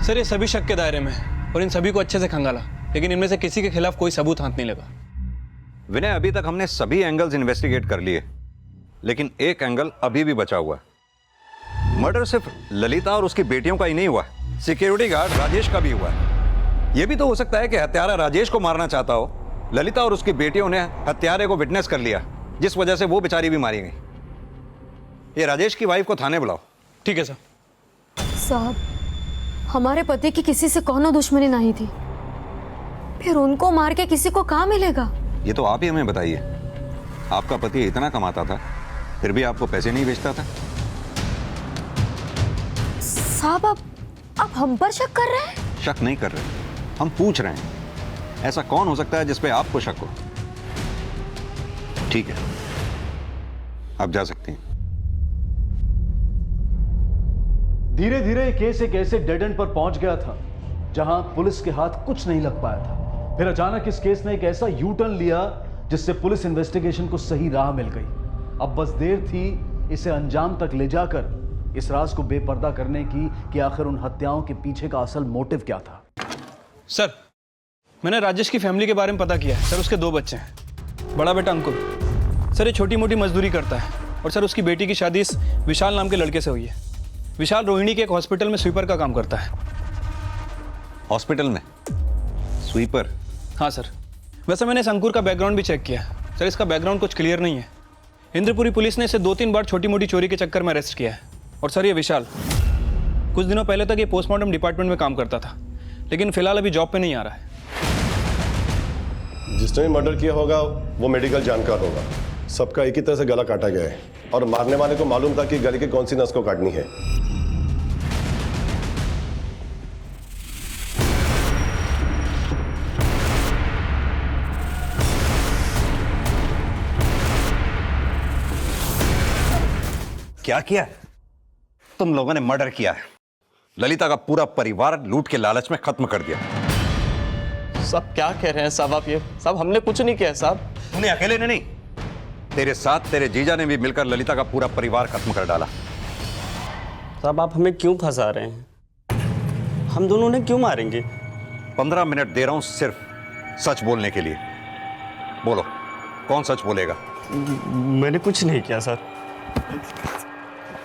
सर ये सभी शक के दायरे में और इन सभी को अच्छे से खंगाला, लेकिन इनमें से किसी के खिलाफ कोई सबूत हाथ नहीं लगा। विनय, अभी तक हमने सभी एंगल्स इन्वेस्टिगेट कर लिए, लेकिन एक एंगल अभी भी बचा हुआ है। मर्डर सिर्फ ललिता और उसकी बेटियों का ही नहीं हुआ, सिक्योरिटी गार्ड राजेश का भी हुआ है। यह भी तो हो सकता है कि हत्यारा राजेश को मारना चाहता हो। ललिता और उसकी बेटियों ने हत्यारे को विटनेस कर लिया, जिस वजह से वो बेचारी भी मारी गई। ये राजेश की वाइफ को थाने बुलाओ। ठीक है सर। साहब, हमारे पति की किसी से कौनो दुश्मनी नहीं थी, फिर उनको मार के किसी को कहाँ मिलेगा? ये तो आप ही हमें बताइए। आपका पति इतना कमाता था, फिर भी आपको पैसे नहीं बेचता था? साहब, आप हम पर शक कर रहे हैं? शक नहीं कर रहे, हम पूछ रहे हैं ऐसा कौन हो सकता है जिस पे आपको शक हो। ठीक है, आप जा सकते हैं। धीरे धीरे केस एक ऐसे डेड एंड पर पहुंच गया था जहां पुलिस के हाथ कुछ नहीं लग पाया था। फिर अचानक इस केस ने एक ऐसा यू टर्न लिया जिससे पुलिस इन्वेस्टिगेशन को सही राह मिल गई। अब बस देर थी इसे अंजाम तक ले जाकर इस राज को बेपर्दा करने की कि आखिर उन हत्याओं के पीछे का असल मोटिव क्या था। सर, मैंने राजेश की फैमिली के बारे में पता किया है। सर, उसके 2 बच्चे हैं। बड़ा बेटा अंकुर, सर ये छोटी मोटी मजदूरी करता है, और सर उसकी बेटी की शादी इस विशाल नाम के लड़के से हुई है। विशाल रोहिणी के एक हॉस्पिटल में स्वीपर का काम करता है। हॉस्पिटल में स्वीपर? हाँ सर। वैसे मैंने इस अंकुर का बैकग्राउंड भी चेक किया। सर इसका बैकग्राउंड कुछ क्लियर नहीं है। इंद्रपुरी पुलिस ने इसे 2-3 बार छोटी मोटी चोरी के चक्कर में अरेस्ट किया है। और सर ये विशाल कुछ दिनों पहले तक ये पोस्टमार्टम डिपार्टमेंट में काम करता था, लेकिन फिलहाल अभी जॉब पे नहीं आ रहा है। जिसने भी मर्डर किया होगा वो मेडिकल जानकार होगा। सबका एक ही तरह से गला काटा गया है और मारने वाले को मालूम था कि गले की कौन सी नस को काटनी है। क्या किया? तुम लोगों ने मर्डर किया है। ललिता का पूरा परिवार लूट के लालच में खत्म कर दिया। सब क्या कह रहे हैं साहब आप? ये साहब हमने कुछ नहीं किया साहब। तूने अकेले ने नहीं, तेरे साथ तेरे जीजा ने भी मिलकर ललिता का पूरा परिवार खत्म कर डाला। साहब आप हमें क्यों फंसा रहे हैं? हम दोनों ने क्यों मारेंगे? 15 मिनट दे रहा हूं सिर्फ सच बोलने के लिए। बोलो, कौन सच बोलेगा? मैंने कुछ नहीं किया सर।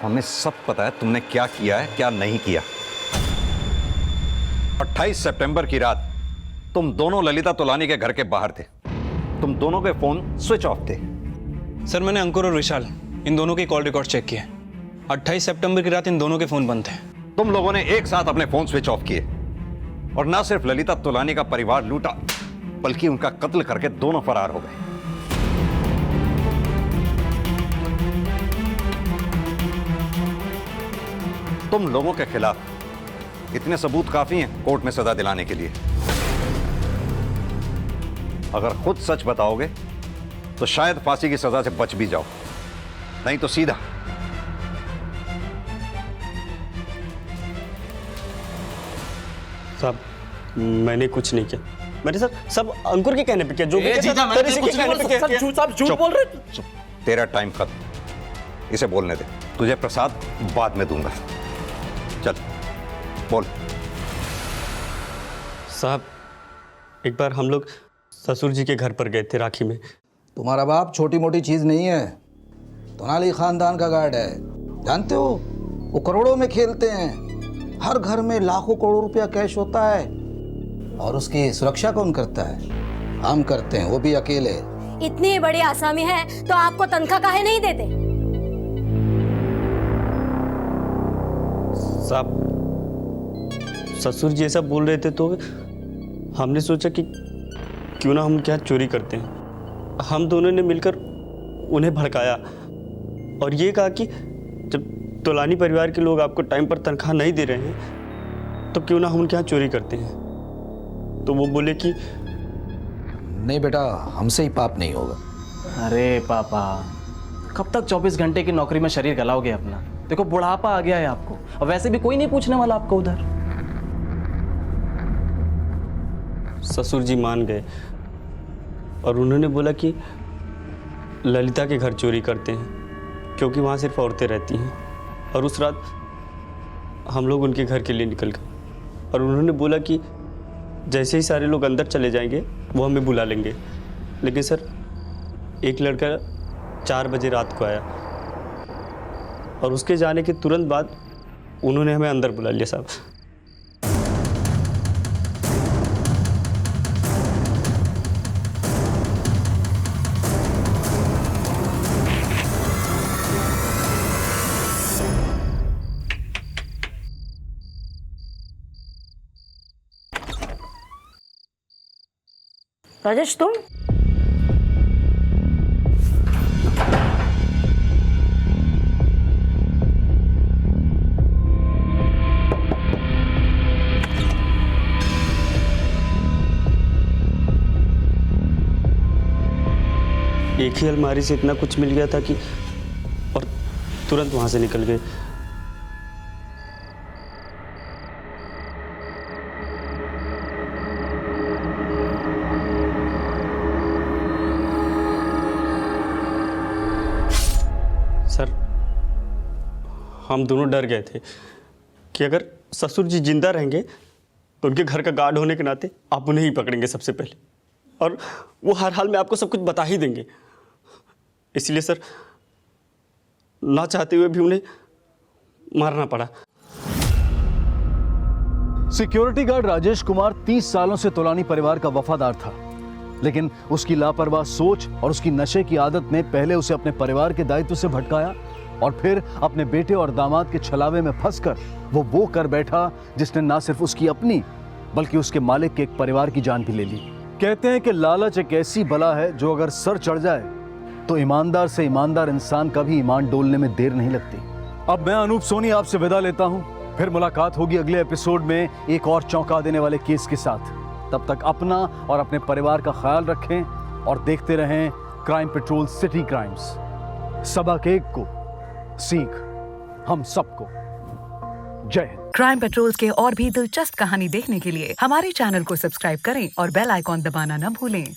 हमें सब पता है तुमने क्या किया है क्या नहीं किया। 28 सितंबर की रात तुम दोनों ललिता तोलानी के घर के बाहर थे। तुम दोनों के फोन स्विच ऑफ थे। सर मैंने अंकुर और विशाल इन दोनों के कॉल रिकॉर्ड चेक किए। 28 सितंबर की रात इन दोनों के फोन बंद थे। तुम लोगों ने एक साथ अपने फोन स्विच ऑफ किए और ना सिर्फ ललिता तोलानी का परिवार लूटा बल्कि उनका कत्ल करके दोनों फरार हो गए। तुम लोगों के खिलाफ इतने सबूत काफी हैं कोर्ट में सजा दिलाने के लिए। अगर खुद सच बताओगे तो शायद फांसी की सजा से बच भी जाओ, नहीं तो सीधा। साहब मैंने कुछ नहीं किया। मैंने सर सब अंकुर के कहने पे किया। जो भी झूठ बोल रहे। तेरा टाइम खत्म। इसे बोलने दे। तुझे प्रसाद बाद में दूंगा। चल बोल। साहब एक बार हम लोग ससुर जी के घर पर गए थे राखी में। तुम्हारा बाप छोटी मोटी चीज नहीं है, तोनाली खानदान का गार्ड है। जानते हो वो करोड़ों में खेलते हैं। हर घर में लाखों करोड़ों रुपया कैश होता है और उसकी सुरक्षा कौन करता है? हम करते हैं, वो भी अकेले। इतनी बड़ी आसामी है तो आपको तनख्वाह काहे नहीं देते? साहब ससुर जी ऐसा बोल रहे थे तो हमने सोचा कि क्यों ना हम क्या चोरी करते हैं। हम दोनों ने मिलकर उन्हें भड़काया और ये कहा कि जब तोलानी परिवार के लोग आपको टाइम पर तनख्वाह नहीं दे रहे हैं तो क्यों ना हम उनके यहाँ चोरी करते हैं। तो वो बोले कि नहीं बेटा, हमसे ही पाप नहीं होगा। अरे पापा कब तक 24 घंटे की नौकरी में शरीर गलाओगे अपना? देखो बुढ़ापा आ गया है आपको और वैसे भी कोई नहीं पूछने वाला आपको उधर। ससुर जी मान गए और उन्होंने बोला कि ललिता के घर चोरी करते हैं क्योंकि वहाँ सिर्फ औरतें रहती हैं। और उस रात हम लोग उनके घर के लिए निकल गए और उन्होंने बोला कि जैसे ही सारे लोग अंदर चले जाएंगे वो हमें बुला लेंगे। लेकिन सर एक लड़का 4 बजे रात को आया और उसके जाने के तुरंत बाद उन्होंने हमें अंदर बुला लिया साहब। राजेश तुम? एक ही अलमारी से इतना कुछ मिल गया था कि और तुरंत वहां से निकल गए। सर हम दोनों डर गए थे कि अगर ससुर जी जिंदा रहेंगे तो उनके घर का गार्ड होने के नाते आप उन्हें ही पकड़ेंगे सबसे पहले और वो हर हाल में आपको सब कुछ बता ही देंगे। इसलिए सर ना चाहते हुए भी उन्हें मारना पड़ा। सिक्योरिटी गार्ड राजेश कुमार 30 सालों से तोलानी परिवार का वफादार था, लेकिन उसकी लापरवाह सोच और उसकी नशे की आदत ने पहले उसे अपने परिवार के दायित्व से भटकाया और फिर अपने बेटे और दामाद के छलावे में फंसकर वो कर बैठा जिसने ना सिर्फ उसकी अपनी बल्कि उसके मालिक के एक परिवार की जान भी ले ली। कहते हैं कि लालच एक ऐसी बला है जो अगर सर चढ़ जाए तो ईमानदार से ईमानदार इंसान का भी ईमान डोलने में देर नहीं लगती। अब मैं अनूप सोनी आपसे विदा लेता हूं, फिर मुलाकात होगी अगले एपिसोड में एक और चौंका देने वाले केस के साथ। तब तक अपना और अपने परिवार का ख्याल रखें और देखते रहें क्राइम पेट्रोल सिटी क्राइम्स। सबक एक को सीख हम सबको। जय हिंद। क्राइम पेट्रोल के और भी दिलचस्प कहानी देखने के लिए हमारे चैनल को सब्सक्राइब करें और बेल आइकॉन दबाना न भूलें।